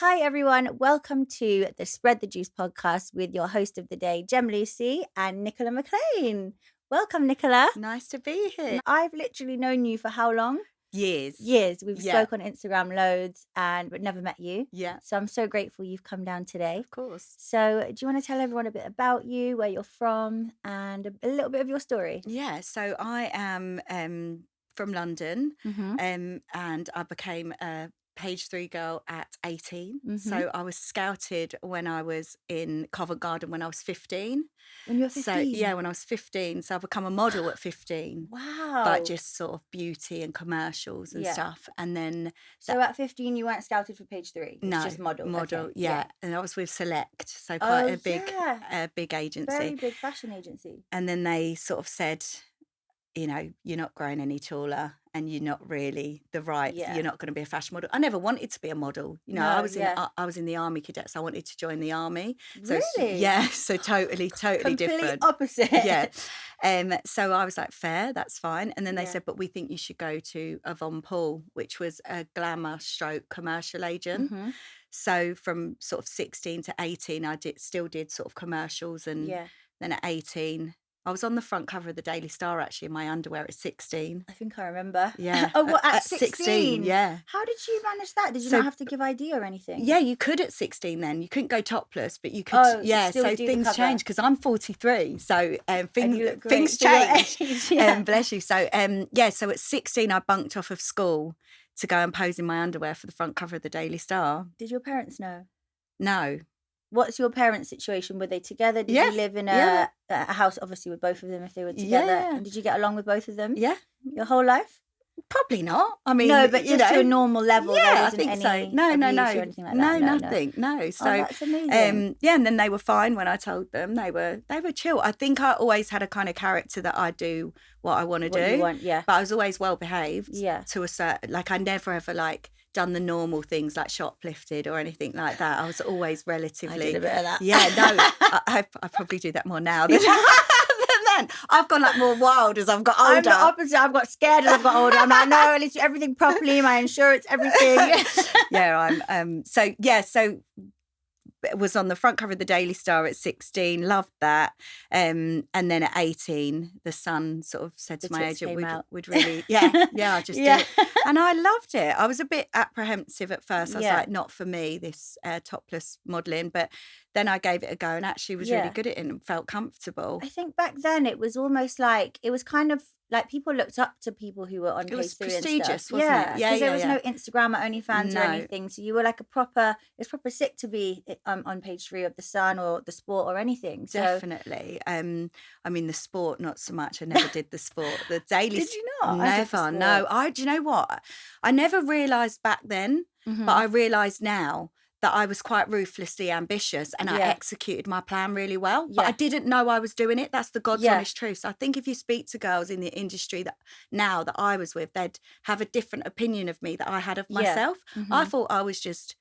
Hi, everyone. Welcome to the Spread the Juice podcast with your host of the day, Gem Lucy and Nicola McLean. Welcome, Nicola. Nice to be here. I've literally known you for how long? Years. We've Yeah. spoke on Instagram loads but never met you. Yeah, So I'm so grateful you've come down today. of course. So do you want to tell everyone a bit about you, where you're from, and a little bit of your story? Yeah, so I am from London, Mm-hmm. and I became a page 3 girl at 18. Mm-hmm. So I was scouted when I was in Covent Garden when I was 15. When you were 15? So yeah, when I was 15. So I become a model at 15. Wow. But just sort of beauty and commercials and stuff. And then So at 15 you weren't scouted for page 3? It's no, just model. Okay. yeah. And I was with Celeb, so quite a big agency. Very big fashion agency. And then they sort of said, you know, you're not growing any taller and you're not really you're not going to be a fashion model. I never wanted to be a model. You know, I was in the army cadets. I wanted to join the army. So really? Yeah, so totally Complete different. Opposite. Yeah. So I was like, fair, that's fine. And then they said, but we think you should go to Yvonne Paul, which was a glamour / commercial agent. Mm-hmm. So from sort of 16 to 18, I still did sort of commercials. And then at 18, I was on the front cover of the Daily Star, actually, in my underwear at 16. I think I remember. Yeah. Oh, what, at 16? Yeah. How did you manage that? Did you not have to give ID or anything? Yeah, you could at 16 then. You couldn't go topless, but you could. So things changed because I'm 43. So things change. Bless you. So, so at 16, I bunked off of school to go and pose in my underwear for the front cover of the Daily Star. Did your parents know? No. What's your parents' situation? Were they together? Did you live in a house, obviously, with both of them if they were together? Yeah. And did you get along with both of them? Yeah. Your whole life? Probably not. I mean, no, but just to a normal level. Yeah, there I think any so. No, abuse or anything like that. No, nothing. No. So that's amazing. and then they were fine when I told them. They were chill. I think I always had a kind of character that I do what I want to do. You want, yeah. But I was always well behaved. Yeah. To a certain, like I never ever done the normal things like shoplifted or anything like that. I was always relatively. I did a bit of that. Yeah, no, I probably do that more now than then. I've gone more wild as I've got older. I'm the opposite. I've got scared as I've got older. I'm like, no, at least everything properly, my insurance, everything. So it was on the front cover of the Daily Star at 16, loved that. And then at 18, the Sun sort of said to my agent, we'd really, I just did it. And I loved it. I was a bit apprehensive at first. I was like, not for me, this topless modelling. But then I gave it a go and actually was really good at it and felt comfortable. I think back then it was almost like, it was kind of like people looked up to people who were on page 3 and stuff. It was prestigious, wasn't it? Yeah, because there was no Instagram or OnlyFans or anything. So you were like it's proper sick to be on page 3 of The Sun or The Sport or anything. So. Definitely. I mean, The Sport, not so much. I never did The Sport. The Daily... Did you not? Never, no. Do you know what? I never realised back then, but I realise now that I was quite ruthlessly ambitious and I executed my plan really well. But I didn't know I was doing it. That's the God's honest truth. So I think if you speak to girls in the industry that I was with, they'd have a different opinion of me that I had of myself. I thought I was just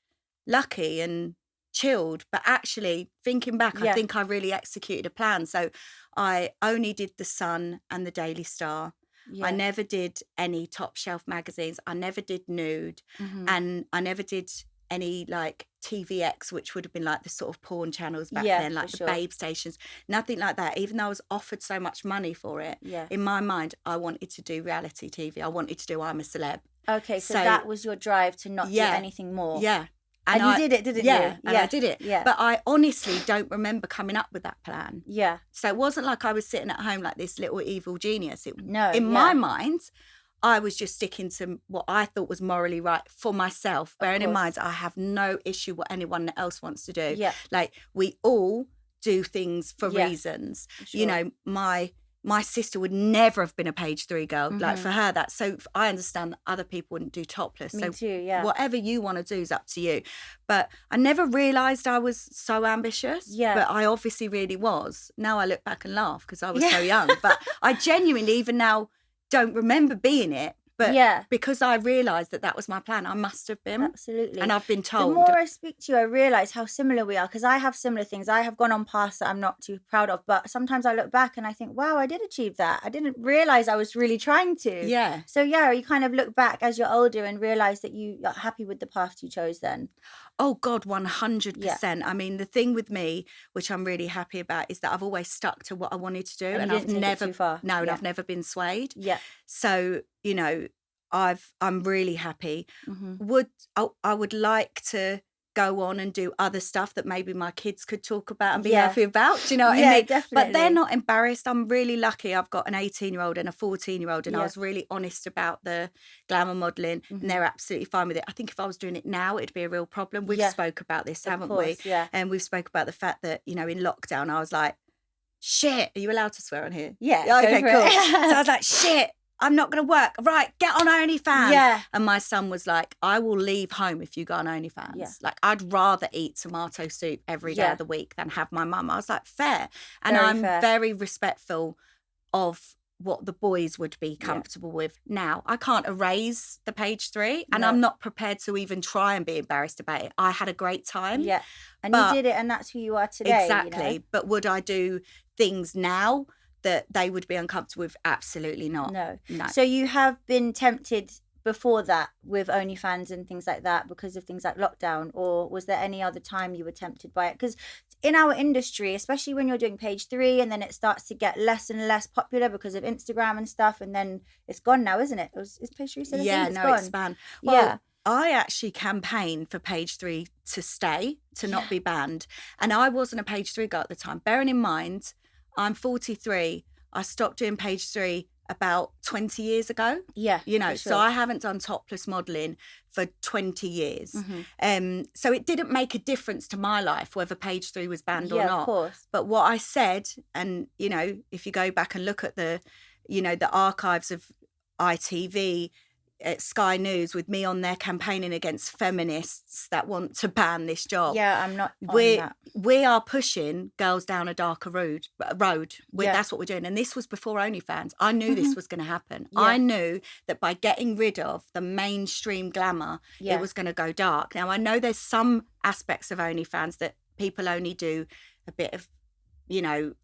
lucky and chilled. But actually, thinking back, I think I really executed a plan. So I only did The Sun and the Daily Star. I never did any top shelf magazines. I never did nude. And I never did any TVX, which would have been like the sort of porn channels back then, like the babe stations, nothing like that. Even though I was offered so much money for it, in my mind, I wanted to do reality TV. I wanted to do I'm a Celeb. Okay, so that was your drive to not do anything more. Yeah. And you did it, didn't you? And I did it. Yeah. But I honestly don't remember coming up with that plan. Yeah. So it wasn't like I was sitting at home like this little evil genius. No. In my mind, I was just sticking to what I thought was morally right for myself. Bearing in mind, I have no issue what anyone else wants to do. Yeah. Like, we all do things for reasons. Sure. You know, my sister would never have been a page 3 girl. Like, for her, that's so... I understand that other people wouldn't do topless. Me too, yeah. Whatever you want to do is up to you. But I never realised I was so ambitious. Yeah. But I obviously really was. Now I look back and laugh because I was so young. But I genuinely, even now... don't remember being it, but because I realised that was my plan, I must have been. Absolutely. And I've been told. The more I speak to you, I realise how similar we are, because I have similar things. I have gone on paths that I'm not too proud of, but sometimes I look back and I think, wow, I did achieve that. I didn't realise I was really trying to. Yeah. So you kind of look back as you're older and realise that you are happy with the path you chose then. Oh God, 100%. I mean, the thing with me, which I'm really happy about, is that I've always stuck to what I wanted to do, and I've never too far. and I've never been swayed. Yeah. So I'm really happy. I would like to go on and do other stuff that maybe my kids could talk about and be happy about. Do you know what I mean? Definitely. But they're not embarrassed. I'm really lucky. I've got an 18-year-old and a 14-year-old, and I was really honest about the glamour modelling, and they're absolutely fine with it. I think if I was doing it now, it'd be a real problem. We've spoke about this, haven't we? Yeah. And we've spoke about the fact that, in lockdown, I was like, shit. Are you allowed to swear on here? Yeah. Okay, cool. So I was like, shit. I'm not going to work. Right, get on OnlyFans. Yeah. And my son was like, I will leave home if you go on OnlyFans. Yeah. Like, I'd rather eat tomato soup every day of the week than have my mum. I was like, fair. And I'm very respectful of what the boys would be comfortable with. Now, I can't erase the page 3, and I'm not prepared to even try and be embarrassed about it. I had a great time. Yeah. And you did it, and that's who you are today. Exactly. But would I do things now that they would be uncomfortable with? Absolutely not. No. So you have been tempted before that with OnlyFans and things like that because of things like lockdown, or was there any other time you were tempted by it? Because in our industry, especially when you're doing page 3 and then it starts to get less and less popular because of Instagram and stuff, and then it's gone now, isn't it? Is page 3 still a thing? It's banned. Well, I actually campaigned for page 3 to stay, to not be banned. And I wasn't a page 3 girl at the time. Bearing in mind, I'm 43. I stopped doing page 3 about 20 years ago. Yeah. So I haven't done topless modelling for 20 years. So it didn't make a difference to my life whether page 3 was banned or not. Of course. But what I said, and, if you go back and look at the archives of ITV, at Sky News, with me on there campaigning against feminists that want to ban this job. Yeah, I'm not on that. We are pushing girls down a darker road. That's what we're doing. And this was before OnlyFans. I knew this was going to happen. Yeah. I knew that by getting rid of the mainstream glamour, it was going to go dark. Now, I know there's some aspects of OnlyFans that people only do a bit of,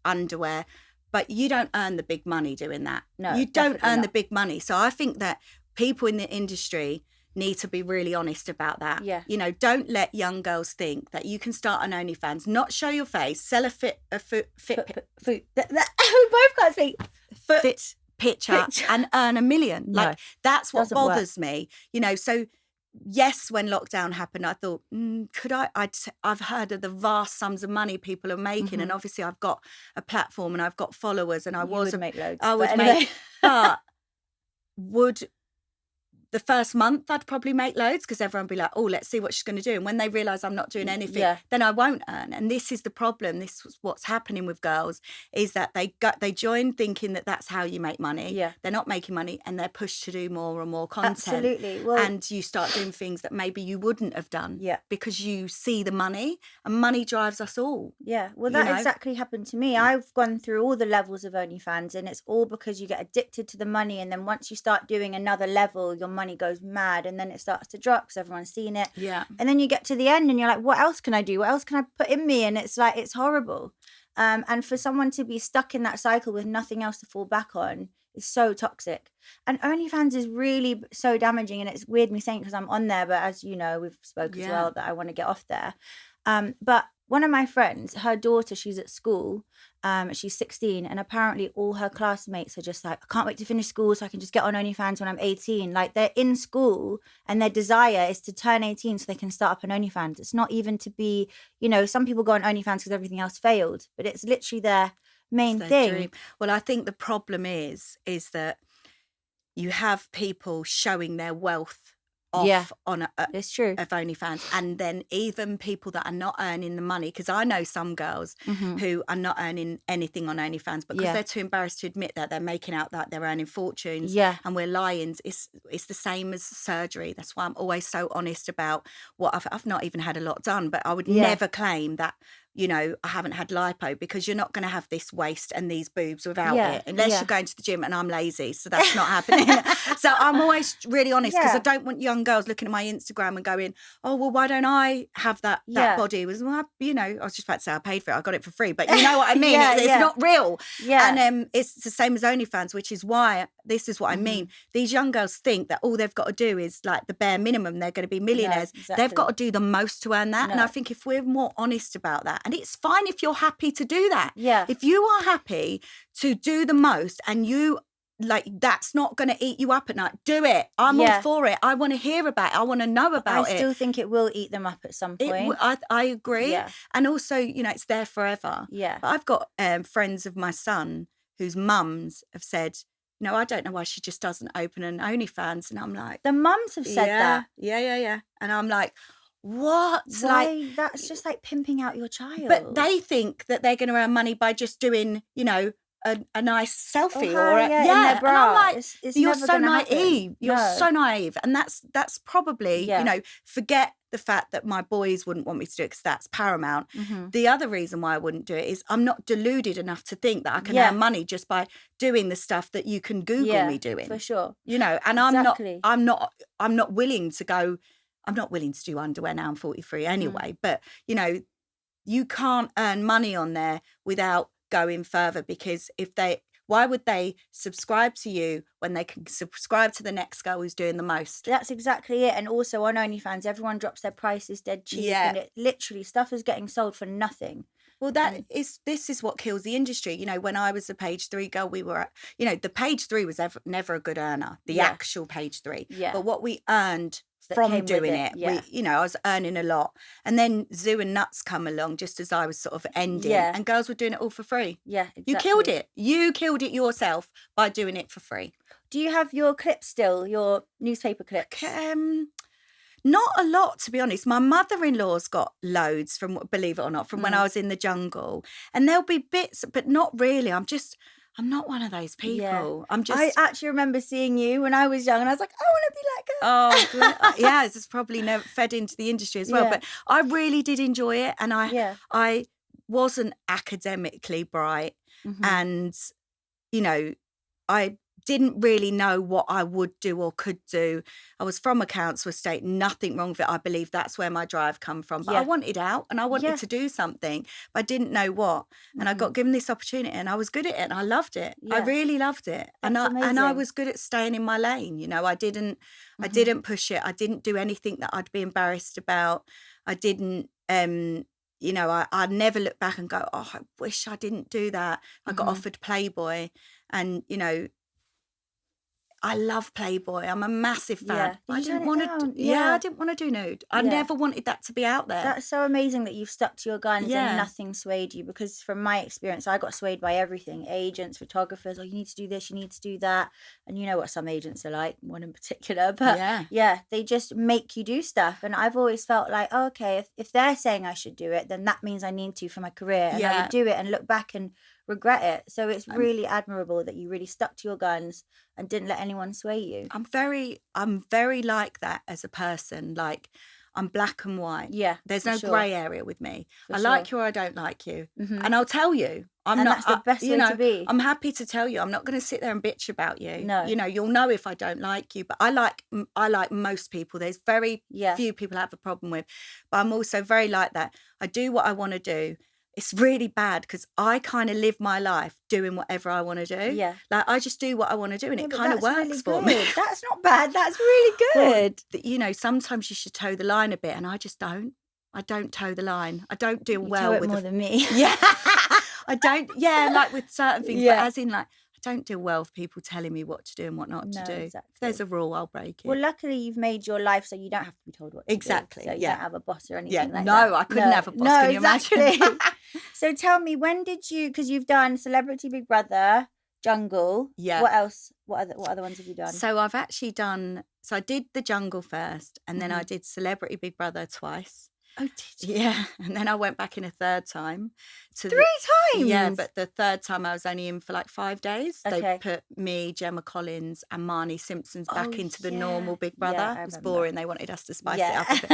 underwear, but you don't earn the big money doing that. No, you don't earn the big money. So I think that people in the industry need to be really honest about that. Yeah. Don't let young girls think that you can start on OnlyFans, not show your face, sell a foot. We both can't speak. Fit picture and earn $1 million. That's what bothers me. So yes, when lockdown happened, I thought, could I? I've heard of the vast sums of money people are making, and obviously I've got a platform and I've got followers, and I would make loads. I would make, but would. The first month, I'd probably make loads because everyone would be like, oh, let's see what she's going to do. And when they realise I'm not doing anything, then I won't earn. And this is the problem. This is what's happening with girls, is that they join thinking that that's how you make money. Yeah. They're not making money, and they're pushed to do more and more content. Absolutely. Well, and you start doing things that maybe you wouldn't have done because you see the money, and money drives us all. Yeah. Well, that exactly happened to me. I've gone through all the levels of OnlyFans, and it's all because you get addicted to the money. And then once you start doing another level, your money goes mad, and then it starts to drop because everyone's seen it. Yeah. And then you get to the end and you're like, what else can I do? What else can I put in me? And it's like, it's horrible. And for someone to be stuck in that cycle with nothing else to fall back on is so toxic. And OnlyFans is really so damaging. And it's weird me saying because I'm on there, but as you know, we've spoken as well that I want to get off there. But one of my friends, her daughter, she's at school. She's 16, and apparently all her classmates are just like, I can't wait to finish school so I can just get on OnlyFans when I'm 18. Like, they're in school and their desire is to turn 18 so they can start up an OnlyFans. It's not even to be, some people go on OnlyFans because everything else failed, but it's literally their main thing. Dream. Well, I think the problem is that you have people showing their wealth off on it's true of OnlyFans, and then even people that are not earning the money, because I know some girls who are not earning anything on OnlyFans, but because they're too embarrassed to admit that they're making out that they're earning fortunes, and we're lions. It's the same as surgery. That's why I'm always so honest about what I've not even had a lot done, but I would never claim that I haven't had lipo, because you're not going to have this waist and these boobs without it, unless you're going to the gym, and I'm lazy, so that's not happening. So I'm always really honest, because I don't want young girls looking at my Instagram and going, oh, well, why don't I have that body? It was, well, I was just about to say I paid for it, I got it for free, but you know what I mean. It's not real. And it's the same as OnlyFans, which is why this is what I mean. These young girls think that all they've got to do is like the bare minimum, they're going to be millionaires. They've got to do the most to earn that. And I think if we're more honest about that, and it's fine if you're happy to do that. If you are happy to do the most, and you that's not going to eat you up at night, do it. I'm all for it. I want to hear about it. I want to know about it. I still think it will eat them up at some point. I agree. And also, it's there forever. But I've got friends of my son whose mums have said, I don't know why she just doesn't open an OnlyFans. And I'm like, the mums have said that. Yeah. And I'm like, what? Why? That's just like pimping out your child. But they think that they're going to earn money by just doing, a nice selfie or in their bra. And I'm like, it's you're never so gonna naive. happen. You're so naive. And that's probably, forget the fact that my boys wouldn't want me to do it, because that's paramount. The other reason why I wouldn't do it is I'm not deluded enough to think that I can earn money just by doing the stuff that you can Google me doing. For sure. And I'm not willing to go. I'm not willing to do underwear now. I'm 43 anyway. But you can't earn money on there without going further, because why would they subscribe to you when they can subscribe to the next girl who's doing the most? That's exactly it. And also on OnlyFans, everyone drops their prices dead cheap, and it literally, stuff is getting sold for nothing. Well, this is what kills the industry. When I was a page 3 girl, we were, the page 3 was never a good earner, the actual page 3. But what we earned from doing it. I was earning a lot. And then Zoo and Nuts come along just as I was sort of ending, and girls were doing it all for free. Exactly. You killed it. You killed it yourself by doing it for free. Do you have your clips still, your newspaper clips? Not a lot, to be honest. My mother-in-law's got loads from, believe it or not, from when I was in the jungle. And there'll be bits, but not really. I'm not one of those people. I actually remember seeing you when I was young, and I was like, I want to be like her. Oh, yeah, it's probably never fed into the industry as well. But I really did enjoy it, and I wasn't academically bright, and I didn't really know what I would do or could do. I was from a council estate, nothing wrong with it. I believe that's where my drive come from. But I wanted out, and I wanted to do something, but I didn't know what. And I got given this opportunity, and I was good at it, and I loved it. I really loved it. And I was good at staying in my lane. I didn't push it. I didn't do anything that I'd be embarrassed about. I didn't I never look back and go, oh, I wish I didn't do that. I got offered Playboy, and I love Playboy. I'm a massive fan. I didn't want to. I didn't want to do nude. I never wanted that to be out there. That's so amazing that you've stuck to your guns and nothing swayed you. Because from my experience, I got swayed by everything: agents, photographers. Oh, you need to do this. You need to do that. And you know what some agents are like. One in particular, but they just make you do stuff. And I've always felt like, oh, okay, if they're saying I should do it, then that means I need to for my career, and I would do it and look back and regret it. So it's really admirable that you really stuck to your guns and didn't let anyone sway you. I'm very like that as a person. Like, I'm black and white. There's no grey area with me. I like you or I don't like you, and I'll tell you. That's the best way to be. I'm happy to tell you. I'm not going to sit there and bitch about you. No. You'll know if I don't like you. But I like most people. There's very few people I have a problem with. But I'm also very like that. I do what I want to do. It's really bad because I kind of live my life doing whatever I want to do. Like, I just do what I want to do, and it kind of works for me. That's not bad. That's really good. Well, sometimes you should toe the line a bit, and I just don't. I don't toe the line. I don't do well toe with it more than me. I don't. Yeah, like with certain things, but as in, like, I don't do well with people telling me what to do and what not to do. Exactly. If there's a rule, I'll break it. Well, luckily you've made your life so you don't have to be told what to do. Exactly. So you don't have a boss or anything like that. No, I couldn't have a boss. Can you imagine? So tell me, when did you? Because you've done Celebrity Big Brother, Jungle. Yeah. What else? What other ones have you done? So I've actually done. So I did the Jungle first, and then I did Celebrity Big Brother twice. Oh, did you? Yeah, and then I went back in a third time. Three times? Yeah, but the third time I was only in for like 5 days. Okay. They put me, Gemma Collins and Marnie Simpson's back into the normal Big Brother. It was boring. They wanted us to spice it up a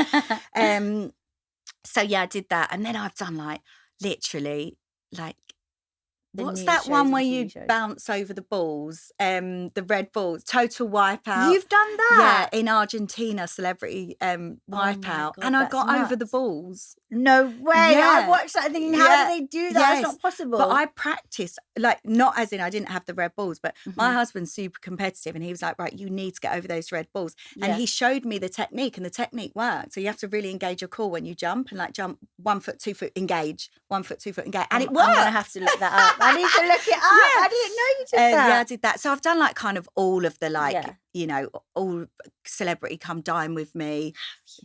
bit. So yeah, I did that. And then I've done like literally, like, The what's news that shows one and where TV you shows. bounce over the balls? The red balls, total wipeout. You've done that? Yeah, in Argentina, celebrity Oh my wipeout. God, And I that's got over the nuts. balls. No way. I Yeah. watched that thinking, how do they do that? That's Yes. not possible. But I practiced, like, not as in I didn't have the red balls, but my Mhm. husband's super competitive and he was like, right, you need to get over those red balls. And Yeah. he showed me the technique and the technique worked. So you have to really engage your core when you jump and like jump 1 foot, 2 foot, engage, 1 foot, 2 foot, engage. And it worked. I'm going to have to look that up. I need to look it up. Yeah. I didn't know you did that. Yeah, I did that. So I've done like kind of all of the like, Yeah. you know, all celebrity come dine with me.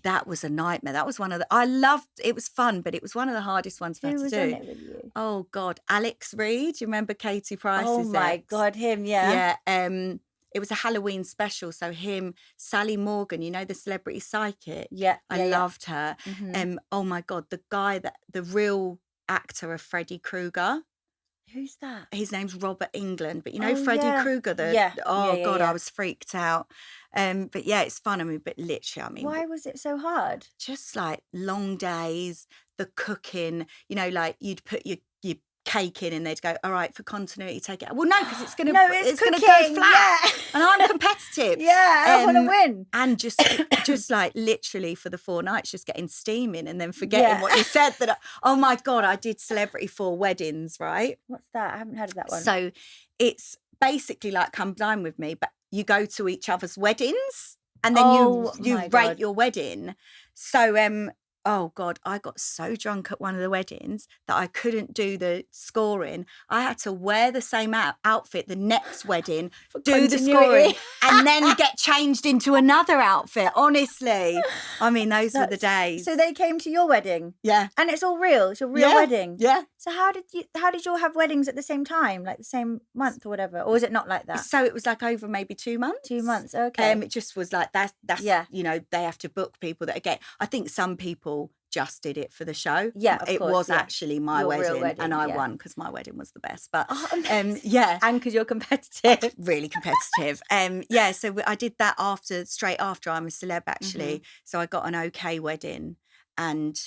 That was a nightmare. That was one of the, I loved, it was fun, but it was one of the hardest ones for Who her to was do. on it with you? Oh God, Alex Reid. Do you remember Katie Price's Oh my ex? God, him, yeah. Yeah. It was a Halloween special. So him, Sally Morgan, you know, the celebrity psychic. Yeah. I loved her. Mhm. Oh my God, the real actor of Freddy Krueger. Who's that? His name's Robert England, but you know Oh, Freddy yeah. Krueger. Yeah. Oh Yeah, God, yeah. I was freaked out. But yeah, it's fun. I mean, but literally, I mean, Why was it so hard? just like long days, the cooking. You know, like you'd put your cake in, and they'd go, "All right, for continuity, take it." Well, no, because it's gonna No, it's cooking. gonna go flat. Yeah. And I'm competitive. Yeah, I want to win. And just like literally for the 4 nights, just getting steaming and then forgetting what you said. Oh my God, I did Celebrity 4 weddings, right? What's that? I haven't heard of that one. So it's basically like Come Dine With Me, but you go to each other's weddings and then you my rate God. your wedding. So oh God, I got so drunk at one of the weddings that I couldn't do the scoring. I had to wear the same outfit the next wedding, do the scoring, and then get changed into another outfit. Honestly, I mean, those were the days. So they came to your wedding? Yeah. And it's all real? It's your real wedding? Yeah. So how did you all have weddings at the same time, like the same month or whatever? Or was it not like that? So it was like over maybe 2 months. 2 months, okay. It just was like that's you know, they have to book people that again. I think some people just did it for the show. Yeah, of it course, was yeah. actually my Your real wedding, and I wedding, won because my wedding was the best. But amazing. yeah, and because you're competitive, really competitive. Yeah, so I did that straight after I'm a celeb actually. Mm-hmm. So I got an okay wedding and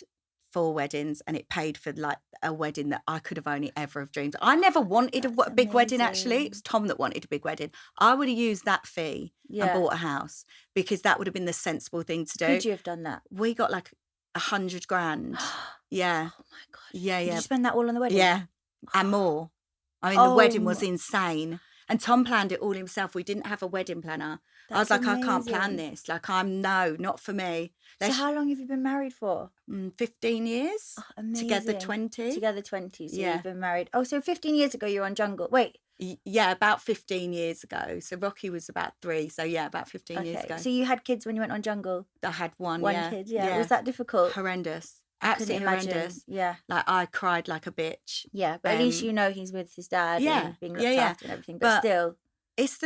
4 weddings, and it paid for like a wedding that I could have only ever have dreamed. I never wanted a big wedding actually. It was Tom that wanted a big wedding. I would have used that fee and bought a house because that would have been the sensible thing to do. Could you have done that? We got like 100 grand. Yeah. Oh my God. Yeah, yeah. Did you spend that all on the wedding? Yeah. And more. I mean, the wedding was insane. And Tom planned it all himself. We didn't have a wedding planner. I was like, amazing. I can't plan this. Like, not for me. So how long have you been married for? 15 years. Oh, amazing. Together 20. Together 20. So Yeah. you've been married. Oh, so 15 years ago you were on Jungle. Wait. Yeah, about 15 years ago. So Rocky was about 3. So yeah, about 15 years ago. So you had kids when you went on Jungle? I had one kid, yeah. Was that difficult? Horrendous. I couldn't Absolutely imagine. horrendous. Yeah. Like I cried like a bitch. Yeah, but at least you know he's with his dad and being looked after and everything. But still. It's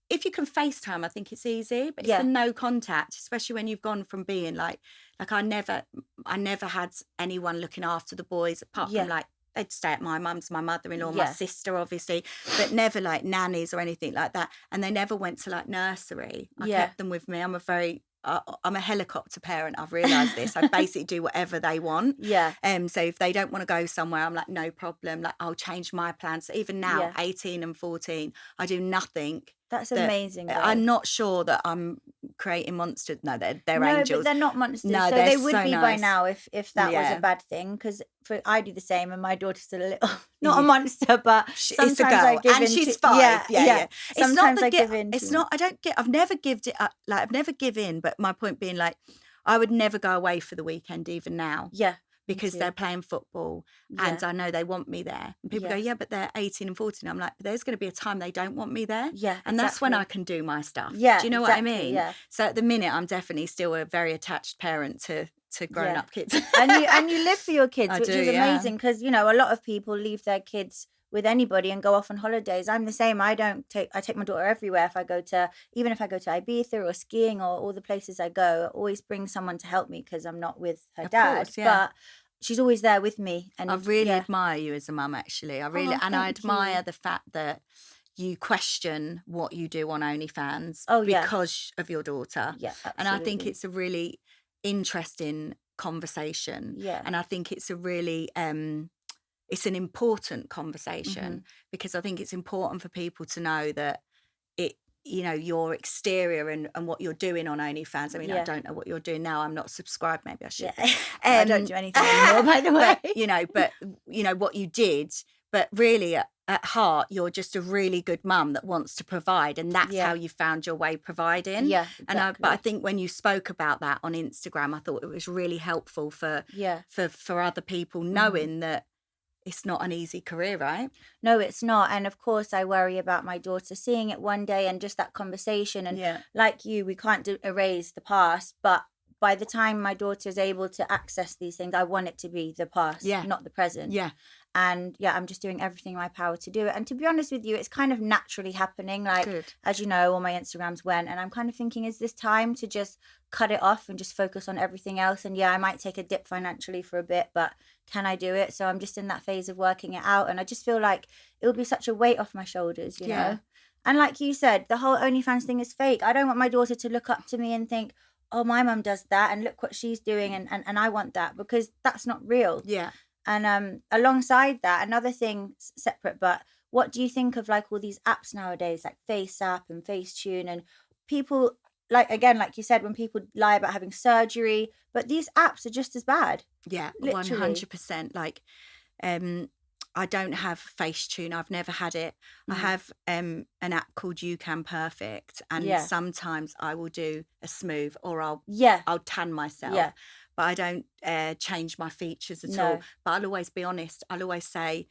if you can FaceTime, I think it's easy, but it's the no contact, especially when you've gone from being like I never had anyone looking after the boys apart from like they'd stay at my mum's, my mother-in-law, my sister obviously, but never like nannies or anything like that. And they never went to like nursery. I kept them with me. I'm a helicopter parent. I've realised this. I basically do whatever they want. Yeah. So if they don't want to go somewhere, I'm like, no problem. Like I'll change my plans. So even now, 18 and 14, I do nothing. That's amazing. I'm not sure that I'm creating monsters. No, they're angels. No, but they're not monsters. No, so they would be by now if that was a bad thing. Because I do the same, and my daughter's still a little not a monster, but sometimes it's a girl, I give and she's 5. Yeah. Sometimes I give in. It's not. I don't get. I've never given it up. Like I've never given. But my point being, like, I would never go away for the weekend, even now. Yeah. Because they're playing football and I know they want me there. And people go, yeah, but they're 18 and 14. I'm like, but there's going to be a time they don't want me there. Yeah. And that's when I can do my stuff. Yeah. Do you know what I mean? Yeah. So at the minute, I'm definitely still a very attached parent to grown up kids. and you live for your kids, which is amazing because, you know, a lot of people leave their kids with anybody and go off on holidays. I'm the same. I take my daughter everywhere. Even if I go to Ibiza or skiing or all the places I go, I always bring someone to help me because I'm not with her dad. Course, but she's always there with me. And I really admire you as a mum, actually. I admire the fact that you question what you do on OnlyFans because of your daughter. Yeah, absolutely. And I think it's a really interesting conversation. Yeah. And I think it's a really it's an important conversation, because I think it's important for people to know that your exterior and what you're doing on OnlyFans. I mean, I don't know what you're doing now. I'm not subscribed. Maybe I should. Yeah. I don't do anything anymore, by the way. But what you did. But really, at heart, you're just a really good mum that wants to provide, and that's how you found your way providing. Yeah, exactly. But I think when you spoke about that on Instagram, I thought it was really helpful for other people knowing that it's not an easy career, right? No, it's not. And of course, I worry about my daughter seeing it one day, and just that conversation. And like you, we can't erase the past, but by the time my daughter is able to access these things, I want it to be the past, not the present. Yeah. And I'm just doing everything in my power to do it. And to be honest with you, it's kind of naturally happening. Like, as you know, all my Instagrams went, and I'm kind of thinking, is this time to just cut it off and just focus on everything else? And I might take a dip financially for a bit, but can I do it? So I'm just in that phase of working it out. And I just feel like it would be such a weight off my shoulders, you know? And like you said, the whole OnlyFans thing is fake. I don't want my daughter to look up to me and think, oh, my mum does that, and look what she's doing, and I want that, because that's not real. Yeah. And alongside that, another thing separate, but what do you think of like all these apps nowadays, like FaceApp and Facetune, and people, like, again, like you said, when people lie about having surgery, but these apps are just as bad. Yeah, literally. 100%. Like, I don't have Facetune. I've never had it. I have an app called You Can Perfect, and sometimes I will do a smooth, or I'll tan myself. Yeah. But I don't change my features at all. But I'll always be honest. I'll always say,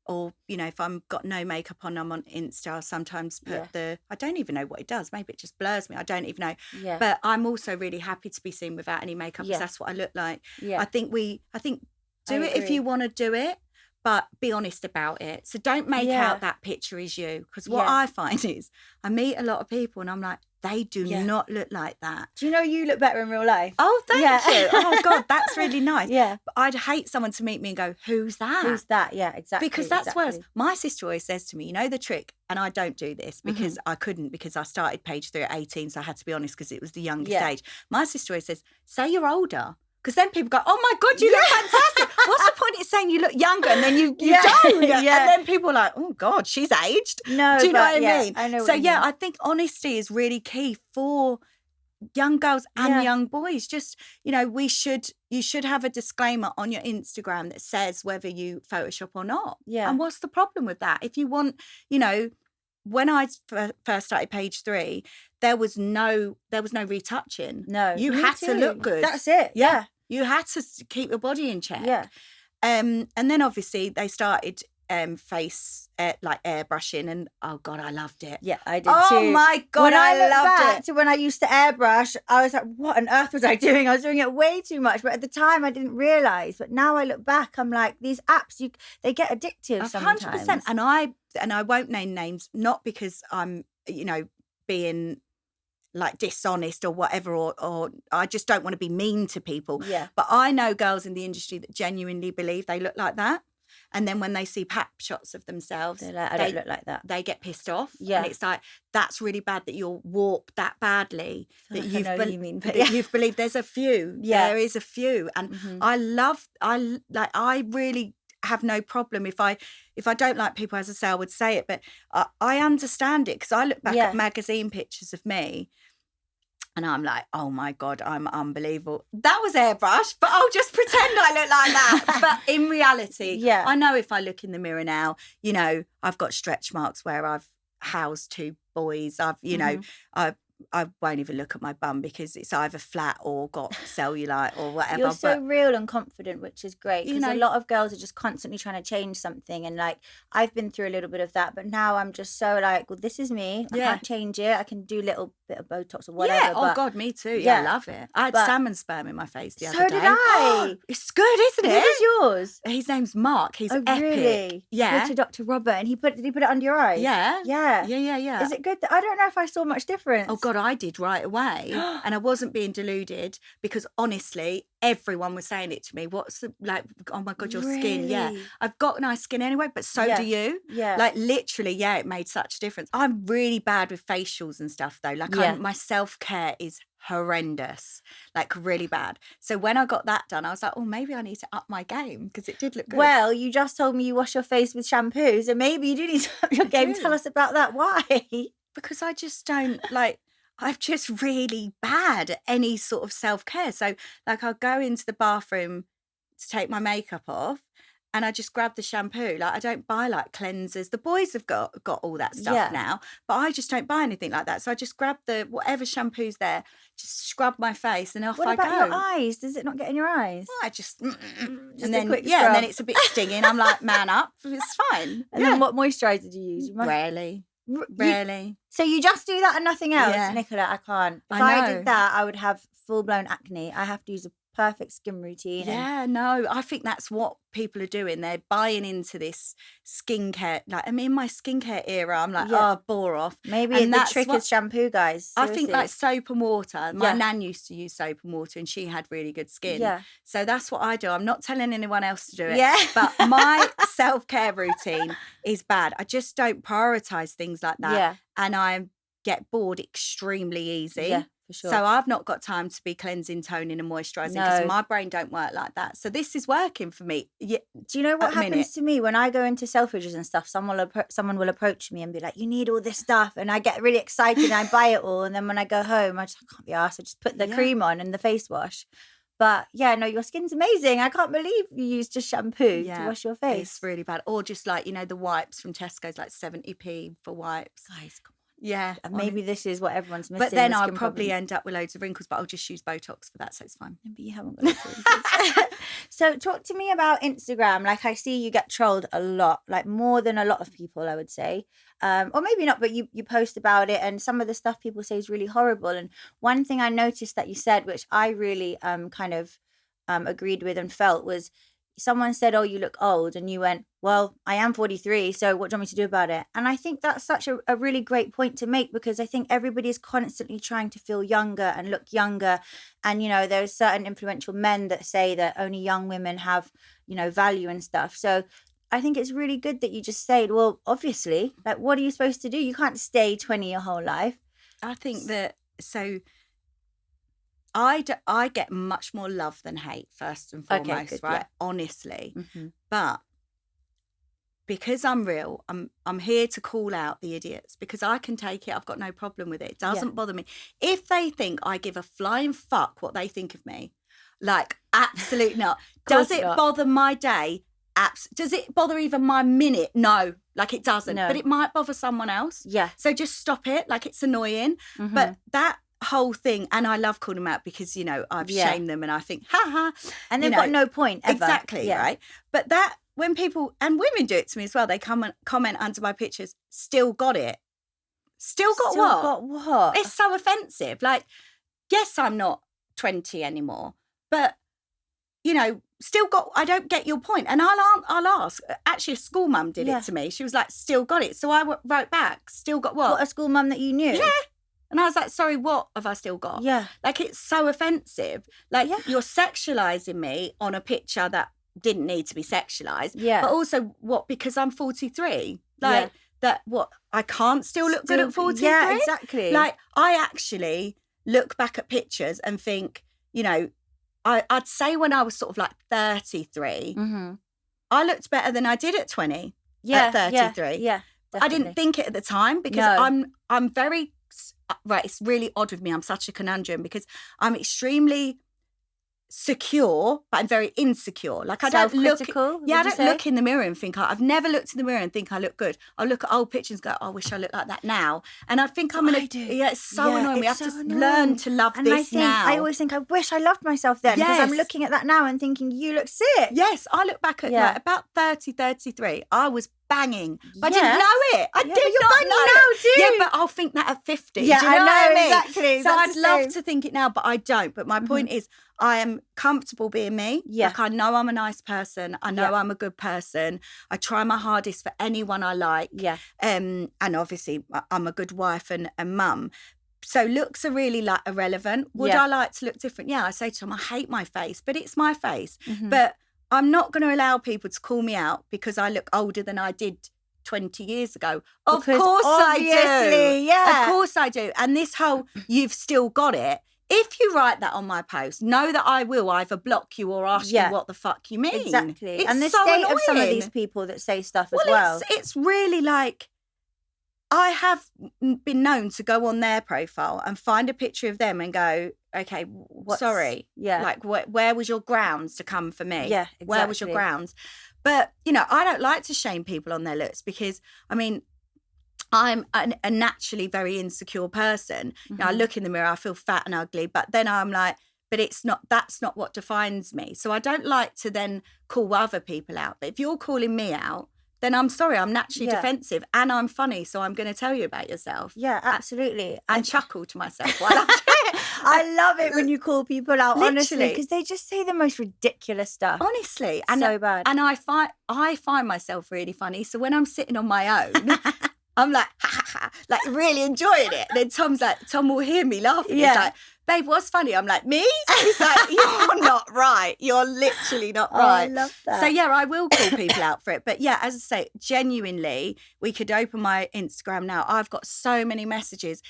or, if I'm got no makeup on, I'm on Insta, I'll sometimes put I don't even know what it does. Maybe it just blurs me. I don't even know. Yeah. But I'm also really happy to be seen without any makeup, because that's what I look like. Yeah. I think do it if you want to do it, but be honest about it. So don't make out that picture is you. Because what I find is, I meet a lot of people and I'm like, they do not look like that. Do you know you look better in real life? Oh, thank you. Oh, God, that's really nice. Yeah. But I'd hate someone to meet me and go, who's that? Who's that? Yeah, exactly. Because that's worse. My sister always says to me, you know the trick, and I don't do this because I couldn't, because I started page 3 at 18, so I had to be honest because it was the youngest age. My sister always says, say you're older. Because then people go, oh, my God, you look fantastic. What's the point in saying you look younger and then you don't? And then people are like, oh, God, she's aged. No, do you know what I mean? I know so, what you mean. I think honesty is really key for young girls and young boys. Just, you should have a disclaimer on your Instagram that says whether you Photoshop or not. Yeah. And what's the problem with that? If you want, when I first started page 3, there was no retouching. No, you had to look good. That's it. Yeah, you had to keep your body in check. Yeah, and then obviously they started face like airbrushing, and oh God, I loved it. Yeah, I did too. Oh my God, when I loved back it. To when I used to airbrush, I was like, what on earth was I doing? I was doing it way too much, but at the time I didn't realise. But now I look back, I'm like, these apps, they get addictive sometimes. 100%. And I won't name names, not because I'm, being like dishonest or whatever, or I just don't want to be mean to people. Yeah. But I know girls in the industry that genuinely believe they look like that. And then when they see pap shots of themselves, they're like, I don't look like that. They get pissed off. Yeah. And it's like, that's really bad that you're warped that badly. That you've believed there's a few. Yeah. There is a few. And I really have no problem if I don't like people, as I say, I would say it, but I understand it, because I look back at magazine pictures of me and I'm like, oh my God, I'm unbelievable. That was airbrush, but I'll just pretend I look like that. But in reality, I know if I look in the mirror now, I've got stretch marks where I've housed 2 boys. I won't even look at my bum because it's either flat or got cellulite or whatever. You're so real and confident, which is great, because a lot of girls are just constantly trying to change something, and like I've been through a little bit of that, but now I'm just so like, well, this is me. I can't change it. I can do a little bit of Botox or whatever. Yeah. Oh God, me too. Yeah, I love it. I had salmon sperm in my face the other day. So did I. It's good, isn't it? Who is yours? His name's Mark. He's epic. Really? Yeah. Go to Dr. Robert, and did he put it under your eyes? Yeah. Yeah. Is it good? I don't know if I saw much difference. Oh God, I did right away. And I wasn't being deluded, because honestly, everyone was saying it to me. Oh my God, your skin. Yeah. I've got nice skin anyway, but so do you. Yeah. Like literally, it made such a difference. I'm really bad with facials and stuff though. Like my self-care is horrendous, like really bad. So when I got that done, I was like, oh, maybe I need to up my game because it did look good. Well, you just told me you wash your face with shampoo, so maybe you do need to up your game. Tell us about that. Why? Because I just don't I'm just really bad at any sort of self-care. So like I'll go into the bathroom to take my makeup off and I just grab the shampoo. Like I don't buy like cleansers. The boys have got all that stuff now, but I just don't buy anything like that. So I just grab the whatever shampoo's there, just scrub my face and off I go. What about your eyes? Does it not get in your eyes? Well, I just and then and then it's a bit stinging. I'm like, man up, it's fine. And then what moisturiser do you use? Rarely. So you just do that and nothing else? Yeah. Nicola, I can't. If I did that, I would have full-blown acne. I have to use a perfect skin routine. Yeah, no, I think that's what people are doing. They're buying into this skincare. Like, I'm in my skincare era. I'm like, bore off. Maybe the trick is shampoo, guys. Seriously. I think like soap and water. My nan used to use soap and water and she had really good skin. Yeah. So that's what I do. I'm not telling anyone else to do it. Yeah. But my self-care routine is bad. I just don't prioritise things like that. Yeah. And I get bored extremely easy. Yeah. Sure. So I've not got time to be cleansing, toning and moisturising because my brain don't work like that. So this is working for me. Yeah. Do you know what happens to me when I go into Selfridges and stuff? Someone will approach me and be like, you need all this stuff. And I get really excited and I buy it all. And then when I go home, I can't be arsed. I just put the cream on and the face wash. But yeah, no, your skin's amazing. I can't believe you use just shampoo to wash your face. It's really bad. Or just like, the wipes from Tesco's, like 70p for wipes. Guys, come on. Yeah. And maybe this is what everyone's missing. But then I'll probably end up with loads of wrinkles, but I'll just use Botox for that, so it's fine. But you haven't got loads of wrinkles. So talk to me about Instagram. Like I see you get trolled a lot, like more than a lot of people, I would say. Or maybe not, but you post about it and some of the stuff people say is really horrible. And one thing I noticed that you said, which I really kind of agreed with and felt was, someone said, oh, you look old. And you went, well, I am 43. So what do you want me to do about it? And I think that's such a really great point to make because I think everybody is constantly trying to feel younger and look younger. And, there's certain influential men that say that only young women have, value and stuff. So I think it's really good that you just said, well, obviously, like, what are you supposed to do? You can't stay 20 your whole life. I think that, I get much more love than hate, first and foremost, okay, good, right? Yeah. Honestly. Mm-hmm. But because I'm real, I'm here to call out the idiots because I can take it. I've got no problem with it. It doesn't bother me. If they think I give a flying fuck what they think of me, like, absolutely not. Does it bother my day? Does it bother even my minute? No, like it doesn't. No. But it might bother someone else. Yeah. So just stop it. Like, it's annoying. Mm-hmm. But that whole thing, and I love calling them out because I've shamed them and I think and they've got no point ever. Exactly, right? But that, when people, and women do it to me as well, they comment under my pictures, still got it. Still got what? It's so offensive. Like, yes, I'm not 20 anymore, but still got, I don't get your point. And I'll ask. Actually, a school mum did it to me. She was like, still got it. So I wrote back, still got what? What, a school mum that you knew? Yeah. And I was like, sorry, what have I still got? Yeah. Like, it's so offensive. Like, you're sexualising me on a picture that didn't need to be sexualised. Yeah. But also, what, because I'm 43? Like, that, what, I can't still look good at 43? Yeah, exactly. Like, I actually look back at pictures and think, I'd say when I was sort of like 33, I looked better than I did at 20. At 33. Yeah. I didn't think it at the time because I'm very... Right, it's really odd with me. I'm such a conundrum because I'm extremely secure, but I'm very insecure. Like, I don't look. I don't look in the mirror and think. I've never looked in the mirror and think I look good. I'll look at old pictures and go, oh, I wish I looked like that now. And I think I'm gonna. Yeah, it's so annoying. We have to learn to love this now. I always think I wish I loved myself then because I'm looking at that now and thinking you look sick. Yes, I look back at like, about 30, 33. I was banging. But I didn't know it. I did not know now, it. Yeah, but I'll think that at 50. Yeah, do you know what I mean? Exactly. So I'd love to think it now, but I don't. But my point is, I am comfortable being me. Yeah. Like, I know I'm a nice person. I know I'm a good person. I try my hardest for anyone I like. Yeah. And obviously, I'm a good wife and mum. So looks are really like irrelevant. Would I like to look different? Yeah, I say to them, I hate my face, but it's my face. But I'm not going to allow people to call me out because I look older than I did 20 years ago. Of course I do. Yeah. Of course I do. And this whole, you've still got it, if you write that on my post, know that I will either block you or ask you what the fuck you mean. Exactly. It's and the so state annoying. of some of these people that say stuff as well. It's really like, I have been known to go on their profile and find a picture of them and go, okay, sorry. Yeah. Like, where was your grounds to come for me? Yeah, exactly. Where was your grounds? But, you know, I don't like to shame people on their looks because, I mean, I'm a naturally very insecure person. You know, I look in the mirror, I feel fat and ugly, but then I'm like, but that's not what defines me. So I don't like to then call other people out. But if you're calling me out, then I'm sorry, I'm naturally defensive and I'm funny. So I'm going to tell you about yourself. Yeah, absolutely. And chuckle to myself while I'm doing it. I love it when you call people out, Literally. honestly, because they just say the most ridiculous stuff. Honestly. So bad. And I find myself really funny. So when I'm sitting on my own, I'm like, ha, ha, ha, like really enjoying it. Then Tom will hear me laughing. Yeah. He's like, babe, what's funny? I'm like, me? He's like, you're not right. You're literally not right. I love that. So yeah, I will call people out for it. But yeah, as I say, genuinely, we could open my Instagram now. I've got so many messages.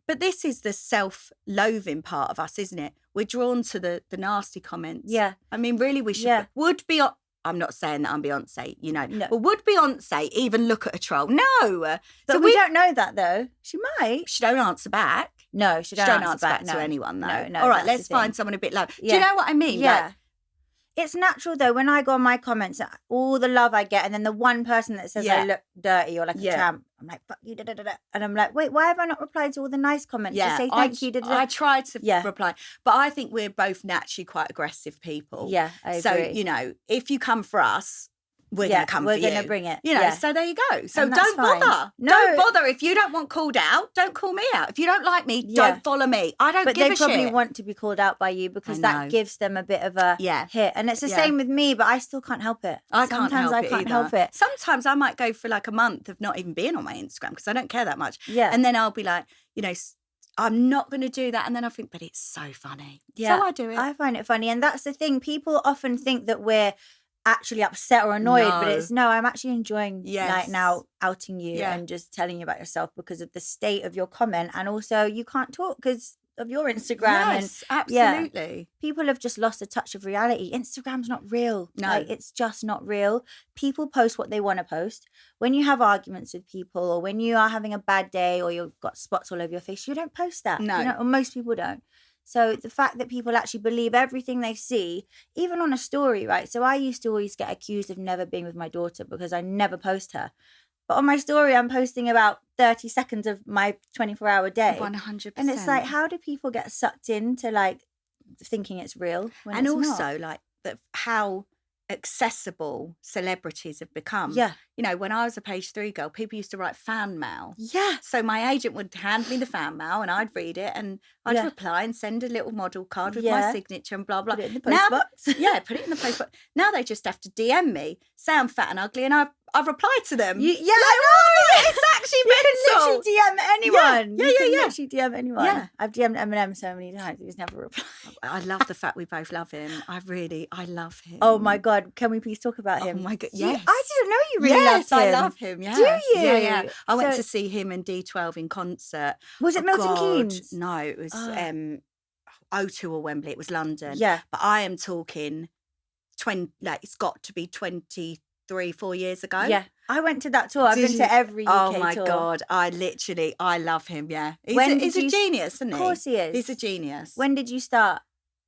But this is the self-loathing part of us, isn't it? We're drawn to the nasty comments. Yeah. I mean, really, we should. Yeah. I'm not saying that I'm Beyonce, you know. No. But would Beyonce even look at a troll? No. But So we don't know that, though. She might. She don't answer back. No, she don't answer back to anyone, though. No, All right, that's let's the find thing. someone a bit low. Yeah. Do you know what I mean? Yeah. Like, it's natural, though, when I go on my comments, all the love I get, and then the one person that says I look dirty or like a tramp, I'm like, fuck you, da-da-da-da. And I'm like, wait, why have I not replied to all the nice comments to say thank you, da-da-da? I try to reply, but I think we're both naturally quite aggressive people. Yeah, I agree. So, you know, if you come for us, we're going to come for you. We're going to bring it. You know, so there you go. So And that's don't fine. bother. No. Don't bother. If you don't want called out, don't call me out. If you don't like me, don't follow me. I don't but give a shit. But they probably want to be called out by you because that gives them a bit of a hit. And it's the same with me, but I still can't help it. Sometimes I can't help it. Sometimes I might go for like a month of not even being on my Instagram because I don't care that much. Yeah. And then I'll be like, you know, I'm not going to do that. And then I think, but it's so funny. Yeah. So I do it. I find it funny. And that's the thing. People often think that we're actually upset or annoyed, but it's I'm actually enjoying like now outing you and just telling you about yourself because of the state of your comment, and also you can't talk because of your Instagram. Yes, absolutely. People have just lost a touch of reality. Instagram's not real. No, like, it's just not real. People post what they want to post. When you have arguments with people, or when you are having a bad day, or you've got spots all over your face, you don't post that. No, you know, or most people don't. So the fact that people actually believe everything they see, even on a story, right? So I used to always get accused of never being with my daughter because I never post her. But on my story, I'm posting about 30 seconds of my 24-hour day. 100%. And it's like, how do people get sucked into like thinking it's real when and it's also not? like how accessible celebrities have become. Yeah. You know, when I was a page 3 girl, people used to write fan mail. Yeah. So my agent would hand me the fan mail and I'd read it and I'd reply and send a little model card with my signature and blah, blah. Put it in the post box. Put it in the post box. Now they just have to DM me, say I'm fat and ugly, and I've replied to them. I know. It's actually You mental. can literally DM anyone. Yeah. You can literally DM anyone. Yeah. I've DM'd Eminem so many times. He's never replied. I love the fact we both love him. I love him. Oh my God. Can we please talk about him? Oh my God. Do you- Yes. I didn't know you really loved him. I love him. Yeah. Do you? Yeah. I went So- to see him and D12 in concert. Was it Milton God. Keynes? No, it was O2 or Wembley. It was London. Yeah. But I am talking it's got to be 23-4 years ago. Yeah. I went to that tour. I've been to every UK Oh my tour. God. I love him. Yeah. When He's did a you- genius, isn't he? Of course he is. He's a genius. When did you start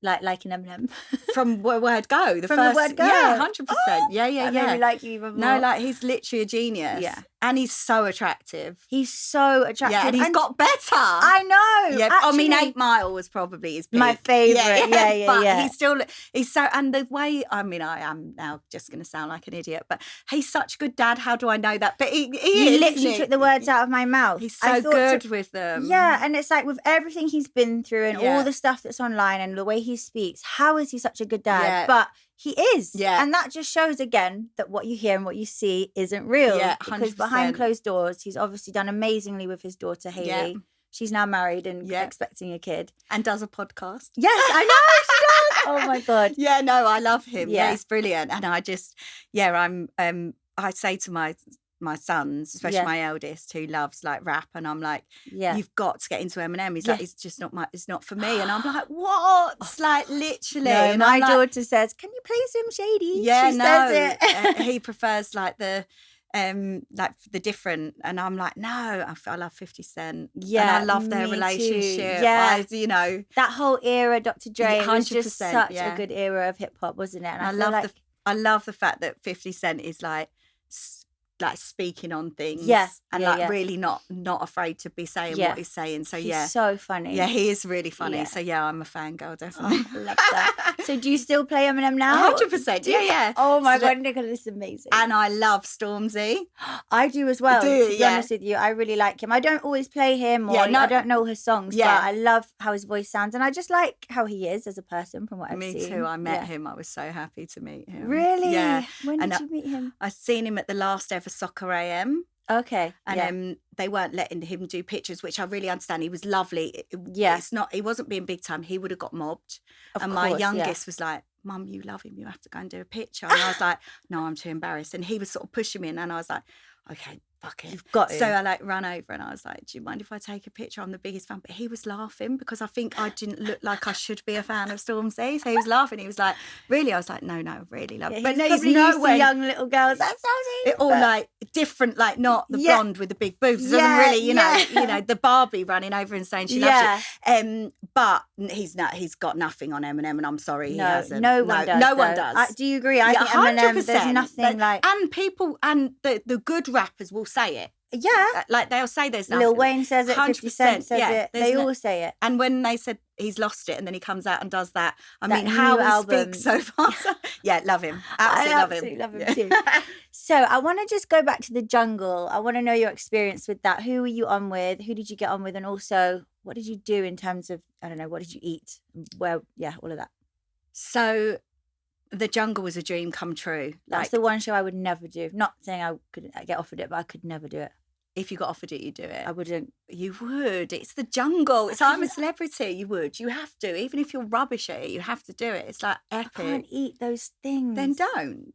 liking Eminem? From word go. From the word go? Yeah, 100%. Yeah. That made me like you even more. No, like he's literally a genius. Yeah. And he's so attractive. He's so attractive. Yeah, and he's got better. I know. Yeah, I mean, actually. 8 Mile was probably his peak. My favourite. Yeah. But he's so, and the way, I mean, I am now just going to sound like an idiot, but he's such a good dad. How do I know that? But he You is. literally isn't he? took the words out of my mouth. He's I so thought good with them. Yeah, and it's like with everything he's been through and Yeah. all the stuff that's online and the way he speaks, how is he such a good dad? Yeah. But he is. Yeah. And that just shows again that what you hear and what you see isn't real. Yeah, Because 100%. behind closed doors, he's obviously done amazingly with his daughter, Hayley. Yeah. She's now married and Yeah. expecting a kid. And does a podcast. Yes, I know she does. Oh my God. Yeah, no, I love him. Yeah, Yeah. he's brilliant. And I just, I say to my my sons, especially my eldest, who loves like rap, and I'm like, you've got to get into Eminem. He's like, it's just not it's not for me. And I'm like, what? Like literally. No, and my daughter says, can you play some Shady? Yeah, she says it. He prefers like the different, and I'm like, no, I love 50 Cent. Yeah, and I love their relationship. Too. Yeah, you know, that whole era, Dr. Dre, 100%, was just such a good era of hip hop, wasn't it? And I love the fact that 50 Cent is like speaking on things, and really not afraid to be saying what he's saying. So he's so funny. Yeah, he is really funny. Yeah. So I'm a fangirl, definitely. I love that. So do you still play Eminem now? 100%. Yeah. Oh my God, Nicola, this is amazing. And I love Stormzy. I do as well. To be honest with you, I really like him. I don't always play him, or I don't know his songs, but I love how his voice sounds, and I just like how he is as a person from what I've seen. Me too. I met him. I was so happy to meet him. Really? Yeah. When did you meet him? I seen him at the last ever Soccer AM. Okay. And they weren't letting him do pictures, which I really understand. He was lovely. He wasn't being big time. He would have got mobbed. Of course, my youngest was like, Mum, you love him. You have to go and do a picture. And I was like, no, I'm too embarrassed. And he was sort of pushing me, and I was like, okay, fuck it. You've got to. So I like ran over, and I was like, do you mind if I take a picture? I'm the biggest fan. But he was laughing because I think I didn't look like I should be a fan of Stormzy. So he was laughing. He was like, really? I was like, no, I really love it. But no, he's nowhere. Young little girls. That's Stormzy. All like different, like not the blonde with the big boobs. It doesn't really, you know, the Barbie running over and saying she loves it. But he's got nothing on Eminem, and I'm sorry, he hasn't. No one does. No one does. Do you agree? I think Eminem, there's nothing like. And people, and the good rappers will say it. Yeah. Like they'll say there's nothing. Lil Wayne says it, 50 Cent says it. They all say it. And when they said he's lost it, and then he comes out and does that, I mean, how he speaks so fast. Love him. Absolutely love him too. So I want to just go back to the jungle. I want to know your experience with that. Who were you on with? Who did you get on with? And also, what did you do in terms of, I don't know, what did you eat? Where, all of that. So the jungle was a dream come true. That's the one show I would never do. Not saying I could get offered it, but I could never do it. If you got offered it, you'd do it. I wouldn't. You would. It's the jungle. It's I'm a Celebrity. You would. You have to. Even if you're rubbish at it, you have to do it. It's like epic. I can't eat those things. Then don't.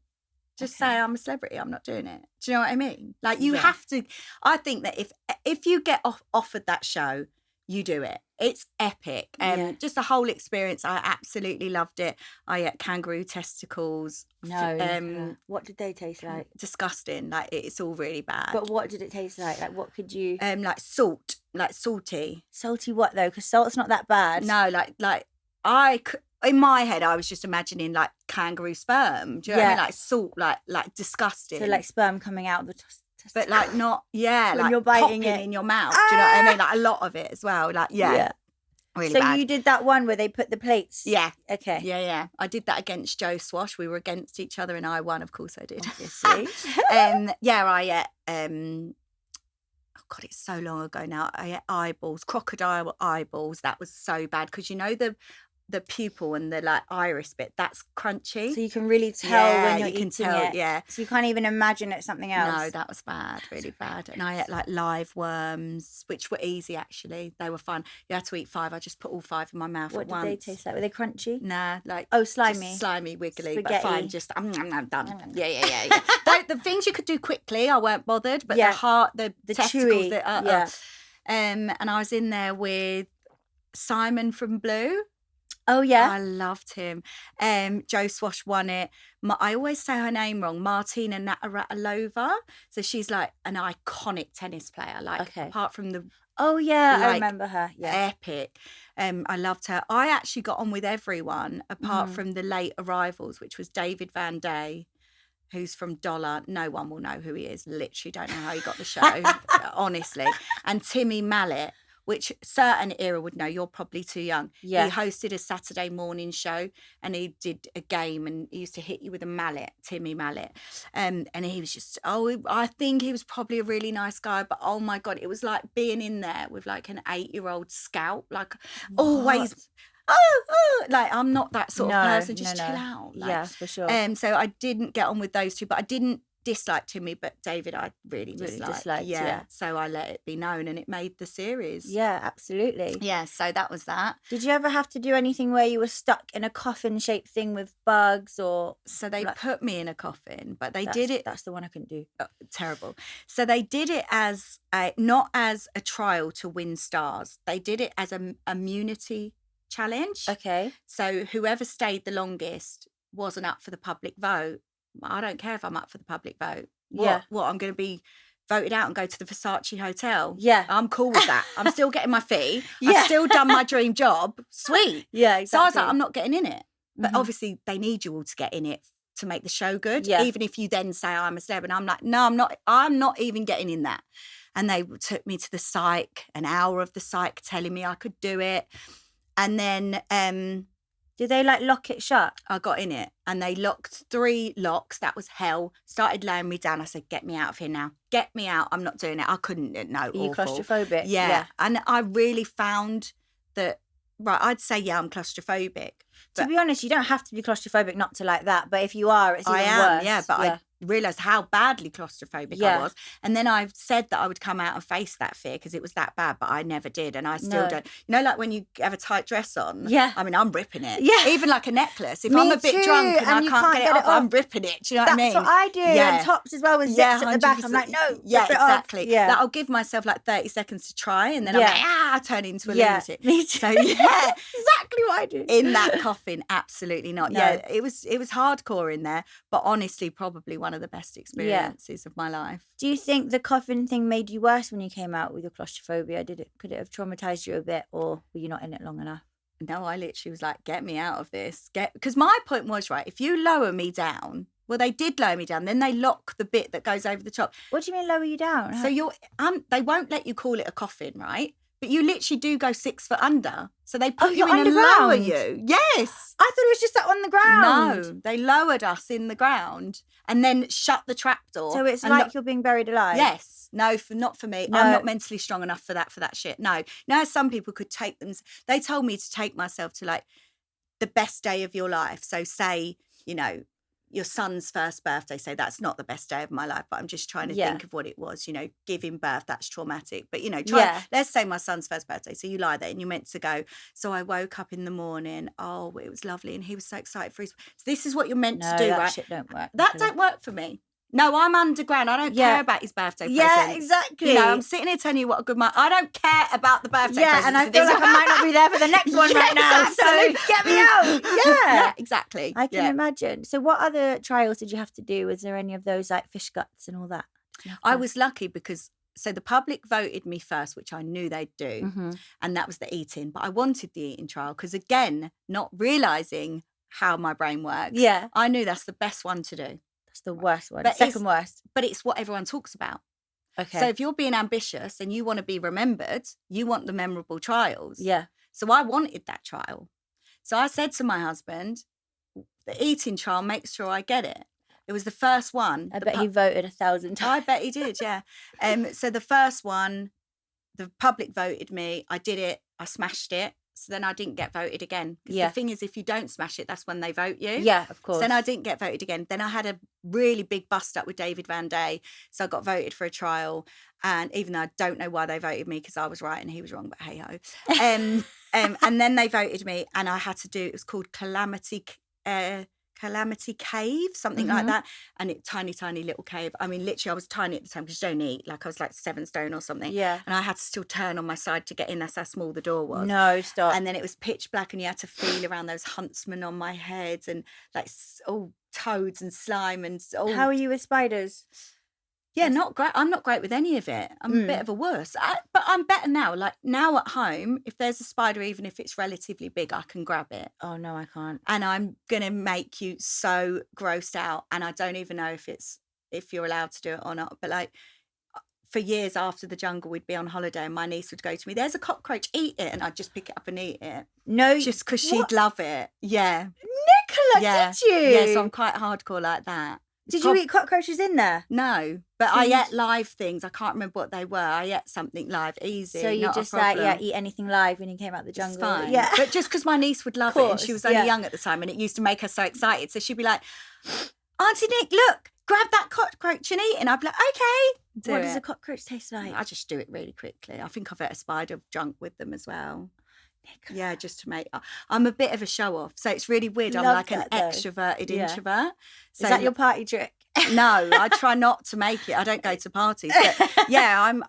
Just say I'm a celebrity. I'm not doing it. Do you know what I mean? Like you have to. I think that if you get offered that show, you do it. It's epic. Just the whole experience. I absolutely loved it. I ate kangaroo testicles. No. What did they taste like? Disgusting. Like it's all really bad. But what did it taste like? Like what could you? Like salt. Like salty. Salty what though? Because salt's not that bad. No. Like I could. In my head, I was just imagining like kangaroo sperm. Do you know what I mean? Like salt, like disgusting. So like sperm coming out of the but like not, when like you're biting it in your mouth. Do you know what I mean? Like a lot of it as well. Like really so bad. You did that one where they put the plates. Yeah. Okay. Yeah. I did that against Joe Swash. We were against each other, and I won. Of course, I did. Obviously. I ate. Oh God, it's so long ago now. I ate eyeballs, crocodile eyeballs. That was so bad because you know the pupil and the like iris bit, that's crunchy. So you can really tell when you're eating it. Yeah. So you can't even imagine it's something else. No, that was bad, really bad. And I ate like live worms, which were easy actually. They were fun. You had to eat 5. I just put all 5 in my mouth at once. What did they taste like? Were they crunchy? Nah, like slimy. Slimy, wiggly, Spaghetti. but fine. Just I'm done. Yeah. The things you could do quickly, I weren't bothered. But the testicles, chewy. And I was in there with Simon from Blue. Oh, yeah. I loved him. Joe Swash won it. I always say her name wrong. Martina Navratilova. So she's like an iconic tennis player. Apart from the... Oh, yeah. I remember her. Yeah. Epic. I loved her. I actually got on with everyone apart from the late arrivals, which was David Van Day, who's from Dollar. No one will know who he is. Literally don't know how he got the show, honestly. And Timmy Mallet, which certain era would know. You're probably too young. Yeah. He hosted a Saturday morning show, and he did a game, and he used to hit you with a mallet, Timmy Mallet. And he was just, I think he was probably a really nice guy, but oh my God, it was like being in there with like an 8-year-old scout, like always... like I'm not that sort of person. Just chill out. Yeah, for sure. So I didn't get on with those two, but I didn't disliked in me, but David I really disliked. Yeah. So I let it be known, and it made the series. Yeah, absolutely. Yeah, so that was that. Did you ever have to do anything where you were stuck in a coffin-shaped thing with bugs or... So they put me in a coffin, but they did it... That's the one I couldn't do. Oh, terrible. So they did it as not as a trial to win stars. They did it as an immunity challenge. Okay. So whoever stayed the longest wasn't up for the public vote. I don't care if I'm up for the public vote. What, I'm going to be voted out and go to the Versace hotel? Yeah. I'm cool with that. I'm still getting my fee. I've still done my dream job. Sweet. Yeah, exactly. So I was like, I'm not getting in it. But obviously they need you all to get in it to make the show good. Yeah. Even if you then say I'm a celeb, and I'm like, no, I'm not even getting in that. And they took me to the psych, an hour of the psych telling me I could do it. And then did they like lock it shut? I got in it and they locked 3 locks. That was hell. Started laying me down. I said, get me out of here now. Get me out. I'm not doing it. I couldn't. No, Are you claustrophobic? Yeah. And I really found that, right, I'd say, yeah, I'm claustrophobic. To be honest, you don't have to be claustrophobic not to like that. But if you are, it's even worse. Yeah, but I realised how badly claustrophobic I was. And then I said that I would come out and face that fear because it was that bad, but I never did. And I still don't. You know, like when you have a tight dress on? Yeah. I mean, I'm ripping it. Yeah. Even like a necklace. If I'm a bit drunk and I can't get it off, I'm ripping it. Do you know what I mean? That's what I do. Yeah. And tops as well with zips at the back. I'm like, no. Yeah, exactly. Yeah. Like, I'll give myself like 30 seconds to try and then I'm like, I turn into a lunatic. Me too. So exactly what I do. In that coffin, absolutely not. No. Yeah, it was hardcore in there, but honestly, probably one of the best experiences of my life. Do you think the coffin thing made you worse when you came out with your claustrophobia? Could it have traumatized you a bit, or were you not in it long enough? No, I literally was like, get me out of this. Because my point was, right, if you lower me down, well, they did lower me down. Then they lock the bit that goes over the top. What do you mean lower you down? So they won't let you call it a coffin, right? But you literally do go 6 foot under. So they put you in and lower you. Yes. I thought it was just that on the ground. No, they lowered us in the ground and then shut the trapdoor. So it's like you're being buried alive? Yes. No, not for me. No. I'm not mentally strong enough for that shit. No. Now some people could take them. They told me to take myself to like the best day of your life. So say, you know, your son's first birthday, say that's not the best day of my life, but I'm just trying to think of what it was, you know, giving birth, that's traumatic. But, you know, let's say my son's first birthday. So you lie there and you're meant to go. So I woke up in the morning. Oh, it was lovely. And he was so excited for his... So this is what you're meant to do, that right? Shit don't work. That don't work for me. No, I'm underground. I don't care about his birthday presents. Yeah, exactly. You know, I'm sitting here telling you what a good man. I don't care about the birthday presents. And I feel like I might not be there for the next one right now. Absolutely. So get me out. Yeah, exactly. I can imagine. So what other trials did you have to do? Was there any of those like fish guts and all that? I was lucky because the public voted me first, which I knew they'd do. And that was the eating. But I wanted the eating trial because, again, not realising how my brain works. Yeah. I knew that's the best one to do. The worst one, second worst. But it's what everyone talks about. Okay. So if you're being ambitious and you want to be remembered, you want the memorable trials. Yeah. So I wanted that trial. So I said to my husband, the eating trial, make sure I get it. It was the first one. I bet he voted 1,000 times. I bet he did, yeah. So the first one, the public voted me. I did it. I smashed it. So then I didn't get voted again. Because the thing is, if you don't smash it, that's when they vote you. Yeah, of course. So then I didn't get voted again. Then I had a really big bust up with David Van Day. So I got voted for a trial. And even though I don't know why they voted me because I was right and he was wrong, but hey ho. And then they voted me and I had to do, it was called Calamity Cave, something like that. And tiny little cave. I mean, literally I was tiny at the time because you don't eat. Like I was like 7 stone or something. Yeah. And I had to still turn on my side to get in. That's how small the door was. No, stop. And then it was pitch black and you had to feel around those huntsmen on my head and like toads and slime and How are you with spiders? Yeah, not great. I'm not great with any of it. I'm a bit of a wuss. But I'm better now. Like now at home, if there's a spider, even if it's relatively big, I can grab it. Oh, no, I can't. And I'm going to make you so grossed out. And I don't even know if you're allowed to do it or not. But like for years after the jungle, we'd be on holiday and my niece would go to me, there's a cockroach, eat it. And I'd just pick it up and eat it. No. Just because she'd love it. Yeah. Nicola, did you? Yeah, so I'm quite hardcore like that. Did you eat cockroaches in there? No, but I ate live things. I can't remember what they were. I ate something live, easy. So you just like, eat anything live when you came out the jungle. It's fine. Yeah. But just because my niece would love it and she was only young at the time and it used to make her so excited. So she'd be like, Auntie Nick, look, grab that cockroach and eat it. And I'd be like, okay. What does a cockroach taste like? I just do it really quickly. I think I've ate a spider drunk with them as well. Nicola. Yeah, just to make... I'm a bit of a show-off, so it's really weird. I'm like an extroverted introvert. So, is that your party trick? No, I try not to make it. I don't go to parties. But yeah, I'm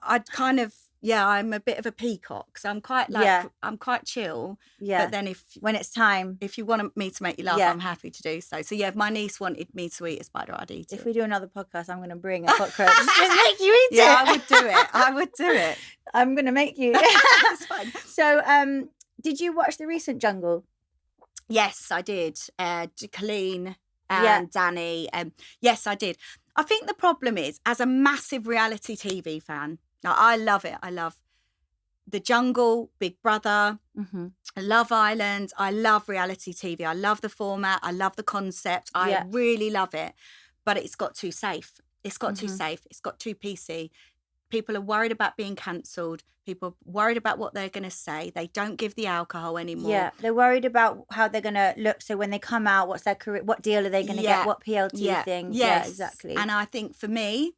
a bit of a peacock. So I'm quite I'm quite chill. Yeah. But then when it's time, if you want me to make you laugh, I'm happy to do so. So yeah, if my niece wanted me to eat a spider, I'd eat it. If we do another podcast, I'm going to bring a cockroach. Just make you eat it. Yeah, I would do it. I'm going to make you. That's fine. So, did you watch the recent Jungle? Yes, I did. Colleen and Danny. Yes, I did. I think the problem is, as a massive reality TV fan, I love it. I love The Jungle, Big Brother, Love Island. I love reality TV. I love the format. I love the concept. I really love it. But it's got too safe. It's got too safe. It's got too PC. People are worried about being cancelled. People are worried about what they're going to say. They don't give the alcohol anymore. Yeah, they're worried about how they're going to look. So when they come out, what's their career? What deal are they going to get? What PLT thing? Yes. Yeah, exactly. And I think for me,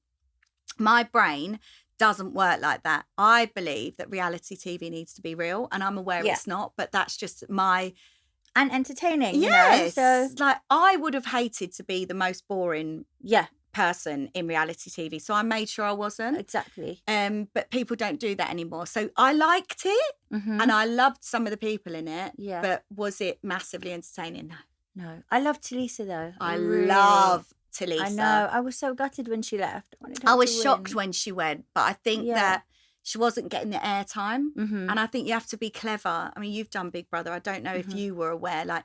my brain doesn't work like that. I believe that reality TV needs to be real, and I'm aware it's not, but that's just my... And entertaining, yes. You know? So, like, I would have hated to be the most boring person in reality TV, so I made sure I wasn't. Exactly. But people don't do that anymore. So I liked it, and I loved some of the people in it. Yeah. But was it massively entertaining? No. I love Talisa though. I love Talisa. I know. I was so gutted when she left. I was shocked when she went, but I think that she wasn't getting the airtime. And I think you have to be clever. I mean, you've done Big Brother. I don't know if you were aware, like,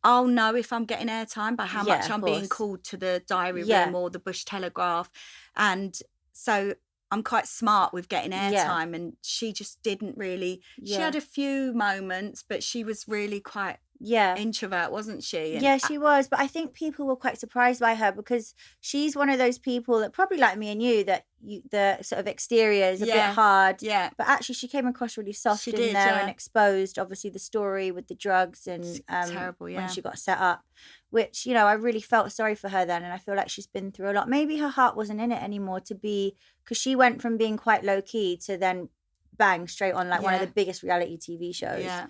I'll know if I'm getting airtime by how much I'm being called to the diary room or the Bush Telegraph. And so I'm quite smart with getting airtime, and she just didn't really. She had a few moments, but she was really quite introvert, wasn't she? And yeah, she was. But I think people were quite surprised by her because she's one of those people that probably like me and you, that the sort of exterior is a bit hard. Yeah. But actually she came across really soft in there and exposed, obviously, the story with the drugs and terrible, when she got set up, which, you know, I really felt sorry for her then, and I feel like she's been through a lot. Maybe her heart wasn't in it anymore because she went from being quite low key to then bang straight on like one of the biggest reality TV shows. Yeah.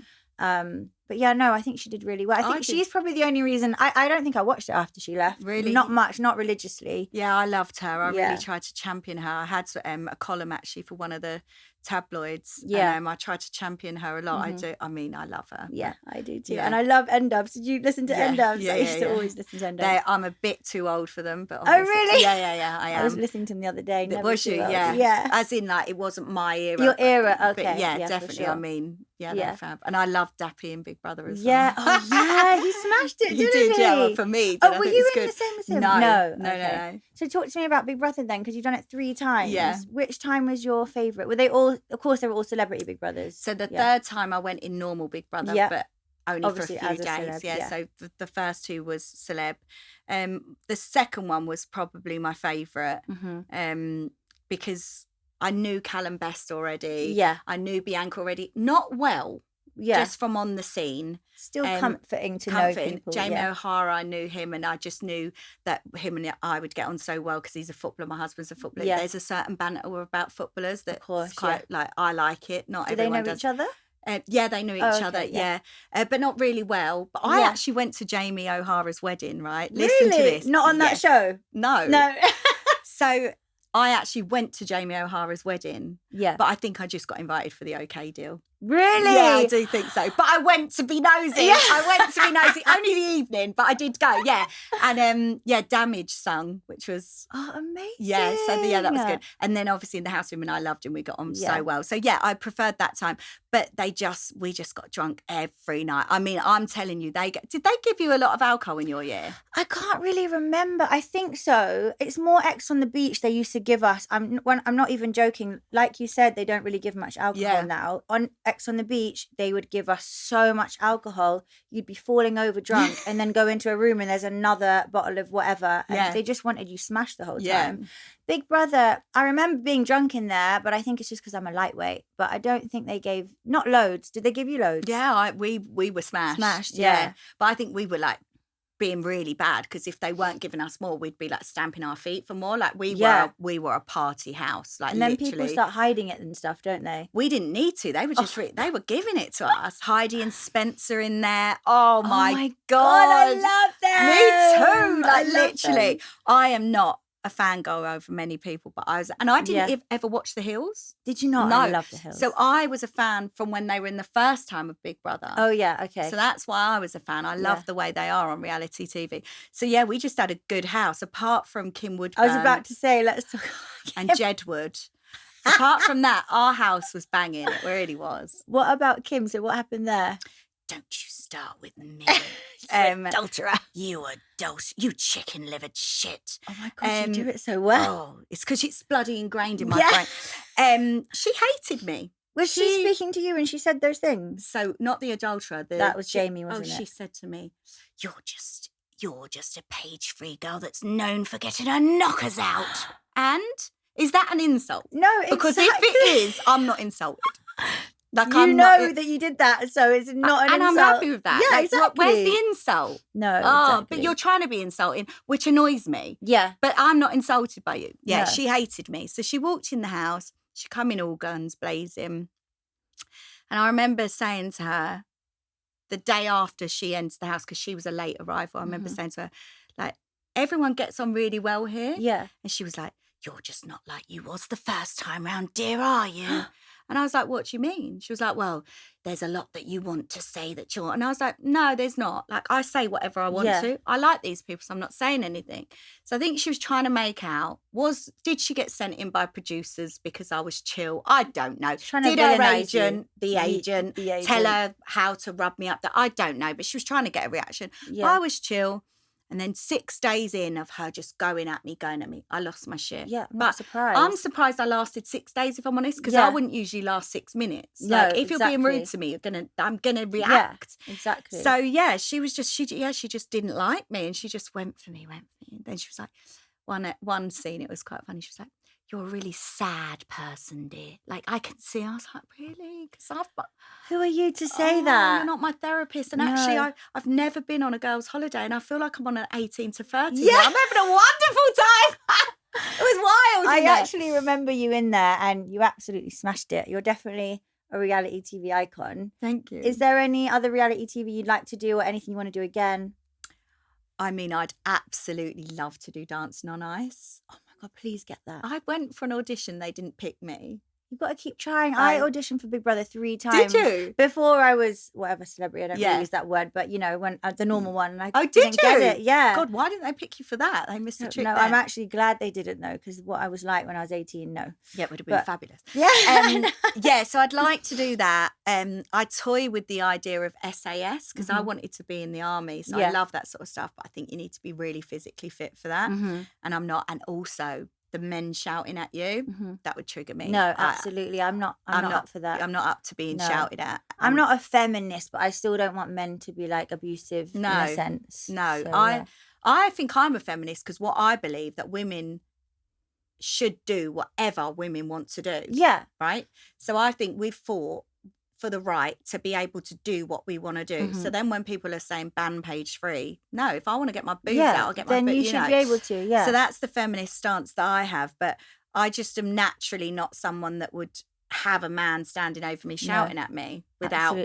But yeah, no, I think she did really well. I think she's probably the only reason. I don't think I watched it after she left. Really? Not much, not religiously. Yeah, I loved her. I really tried to champion her. I had a column actually for one of the tabloids. Yeah. And I tried to champion her a lot. I do. I mean, I love her. Yeah, I do too. Yeah. And I love N-Dubs. Did you listen to N-Dubs? Yeah, I used to always listen to N-Dubs. I'm a bit too old for them. But oh, really? Yeah, I am. I was listening to them the other day. Was you? Yeah. As in, like, it wasn't my era. Your era, okay. But yeah, definitely. Sure. I mean, they're fab. And I love Dappy and Big Brother as well. Yeah. Oh, yeah. He smashed it, didn't he? He did, yeah. Well, for me. Oh, were you in the same as him? No. So talk to me about Big Brother then, because you've done it 3 times. Yeah. Which time was your favourite? Were they all, of course, they were all celebrity Big Brothers. So the third time I went in normal Big Brother, but only obviously for a few days. Celeb, so the first 2 was Celeb. The second one was probably my favourite because I knew Callum best already. Yeah. I knew Bianca already. Not well. Yeah. Just from on the scene. Still comforting to know people. Jamie O'Hara, I knew him, and I just knew that him and I would get on so well because he's a footballer. My husband's a footballer. Yeah. There's a certain banter about footballers that quite like, I like it. Not everyone does. Do they know each other? Yeah, they knew each other, but not really well. But I actually went to Jamie O'Hara's wedding, right? Really? Listen to this. Not on that show? No. So I actually went to Jamie O'Hara's wedding, but I think I just got invited for the OK deal. Really? Yeah, I do think so. But I went to be nosy. Yeah. I went to be nosy. Only the evening, but I did go, And Damage sung, which was... Oh, amazing. Yeah, so that was good. And then obviously in the house room, and I loved him. We got on so well. So yeah, I preferred that time. But we just got drunk every night. I mean, I'm telling you, did they give you a lot of alcohol in your year? I can't really remember. I think so. It's more X on the Beach they used to give us. I'm not even joking. Like you said, they don't really give much alcohol now. On X on the Beach, they would give us so much alcohol, you'd be falling over drunk and then go into a room and there's another bottle of whatever, and they just wanted you smashed the whole time. Big Brother, I remember being drunk in there, but I think it's just because I'm a lightweight, but I don't think they gave, not loads. Did they give you loads? Yeah, we were smashed. Smashed, yeah. But I think we were like being really bad, because if they weren't giving us more, we'd be like stamping our feet for more. Like we were a party house. Like, and then literally. people start hiding it and stuff, don't they? We didn't need to. They were just they were giving it to us. Heidi and Spencer in there. Oh my God, I love them. Me too. Like, literally, I am not a fangirl over many people, but I was, and I didn't ever watch The Hills. Did you not? No. I love The Hills. So I was a fan from when they were in the first time of Big Brother. Oh yeah, okay. So that's why I was a fan. I love the way they are on reality TV. So yeah, we just had a good house, apart from Kim Woodburn. I was about to say, let's talk and Jedward. Apart from that, our house was banging. It really was. What about Kim? So what happened there? Don't you start with me. Adulterer. You chicken livered shit. Oh my God, you do it so well. Oh, it's because it's bloody ingrained in my brain. She hated me. Was she speaking to you and she said those things? So not the adulterer. That was Jamie, wasn't it? She said to me, you're just a page-free girl that's known for getting her knockers out. And is that an insult? No, because if it is, I'm not insulted. Like, you know that you did that, so it's not an insult. And I'm happy with that. Yeah, like, exactly. Where's the insult? No, exactly. But you're trying to be insulting, which annoys me. Yeah. But I'm not insulted by you. Yeah, No. She hated me. So she walked in the house. She come in all guns blazing. And I remember saying to her, the day after she entered the house, because she was a late arrival, I remember saying to her, like, everyone gets on really well here. Yeah. And she was like, you're just not like you was the first time round, dear, are you? And I was like, what do you mean? She was like, well, there's a lot that you want to say that you're... And I was like, no, there's not. Like, I say whatever I want to. I like these people, so I'm not saying anything. So I think she was trying to make out, did she get sent in by producers because I was chill? I don't know. Did her agent, the agent, tell her how to rub me up? I don't know, but she was trying to get a reaction. Yeah. I was chill. And then 6 days in of her just going at me, I lost my shit. Yeah, I'm not surprised. I'm surprised I lasted 6 days, if I'm honest, because I wouldn't usually last 6 minutes. No, like, if you're being rude to me, I'm gonna react. Yeah, exactly. So yeah, she just didn't like me, and she just went for me. And then she was like, one scene, it was quite funny. She was like, you're a really sad person, dear. Like, I can see. I was like, really? Because who are you to say that? You're not my therapist. And actually, I've never been on a girls' holiday, and I feel like I'm on an 18 to 30. Yeah. I'm having a wonderful time. It was wild. I actually remember you in there, and you absolutely smashed it. You're definitely a reality TV icon. Thank you. Is there any other reality TV you'd like to do, or anything you want to do again? I mean, I'd absolutely love to do Dancing on Ice. Oh my God, please get that. I went for an audition. They didn't pick me. You've got to keep trying. I auditioned for Big Brother 3 times. Did you? Before I was whatever celebrity. I don't really use that word, but you know, when the normal one. And I didn't get it. Yeah. God, why didn't they pick you for that? They missed a trick. No, there. I'm actually glad they didn't know, because what I was like when I was 18, no. Yeah, it would have been fabulous. Yeah. Yeah, so I'd like to do that. I toy with the idea of SAS, because I wanted to be in the army. So I love that sort of stuff. But I think you need to be really physically fit for that. And I'm not. And also, the men shouting at you, that would trigger me. No, absolutely. I'm not up for that. I'm not up to being shouted at. I'm not a feminist, but I still don't want men to be like abusive in a sense. No, so, I think I'm a feminist, because what I believe that women should do whatever women want to do. Yeah. Right? So I think we've fought for the right to be able to do what we want to do. So then when people are saying ban page 3, no, if I want to get my boobs out, I'll get my boobs. Then you should be able to, yeah. So that's the feminist stance that I have. But I just am naturally not someone that would have a man standing over me shouting at me without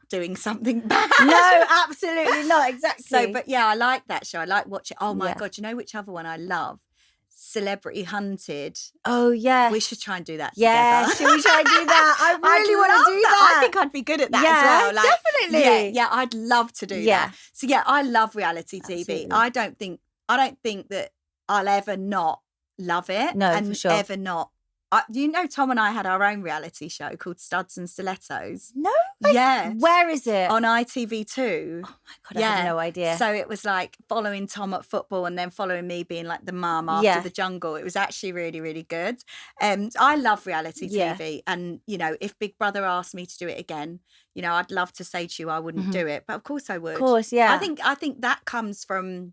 doing something bad. No, absolutely not. Exactly. So, but yeah, I like that show. I like watching. Oh my God, you know which other one I love? Celebrity Hunted. Oh yeah, we should try and do that together. Should we try and do that? I really want to do that. I think I'd be good at that as well. Like, definitely. Yeah, I'd love to do that. So yeah, I love reality TV. I don't think that I'll ever not love it. No, and for sure. Ever not. You know, Tom and I had our own reality show called Studs and Stilettos. No? Yeah. Where is it? On ITV2. Oh my God, I had no idea. So it was like following Tom at football and then following me being like the mum after the jungle. It was actually really, really good. I love reality TV. And, you know, if Big Brother asked me to do it again, you know, I'd love to say to you I wouldn't do it. But of course I would. Of course, yeah. I think that comes from,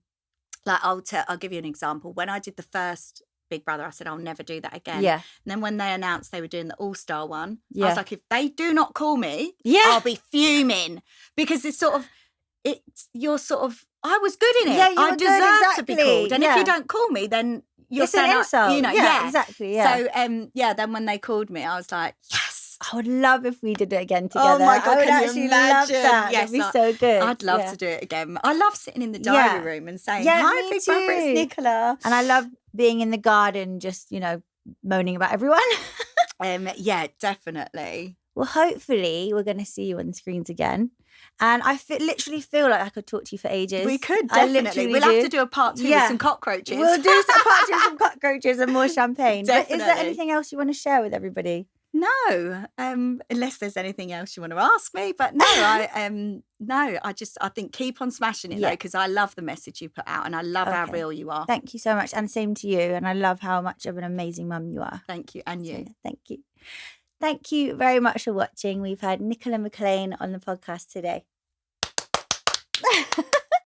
like, I'll give you an example. When I did the first Big Brother, I said I'll never do that again. Yeah. And then when they announced they were doing the All-Star one, I was like, if they do not call me, I'll be fuming, because it's sort of, you're sort of, I was good in it. Yeah, you I were good, deserve to be exactly. called. And if you don't call me, then you're it's an saying, insult. you know, yeah, exactly. Yeah. So, then when they called me, I was like, yes. I would love if we did it again together. Oh my God, I would can you actually imagine? love that. Yes, That'd be so good. I'd love to do it again. I love sitting in the diary room and saying, hi, me big too. brother, it's Nicola. And I love being in the garden, just, moaning about everyone. Yeah, definitely. Well, hopefully we're going to see you on the screens again. And I literally feel like I could talk to you for ages. We could, definitely. We'll have to do a part 2 with some cockroaches. We'll do some part 2 with some cockroaches and more champagne. Definitely. But is there anything else you want to share with everybody? No, unless there's anything else you want to ask me. But no, I think keep on smashing it though, because I love the message you put out and I love how real you are. Thank you so much. And same to you. And I love how much of an amazing mum you are. Thank you. And you. So, thank you. Thank you very much for watching. We've had Nicola McLean on the podcast today.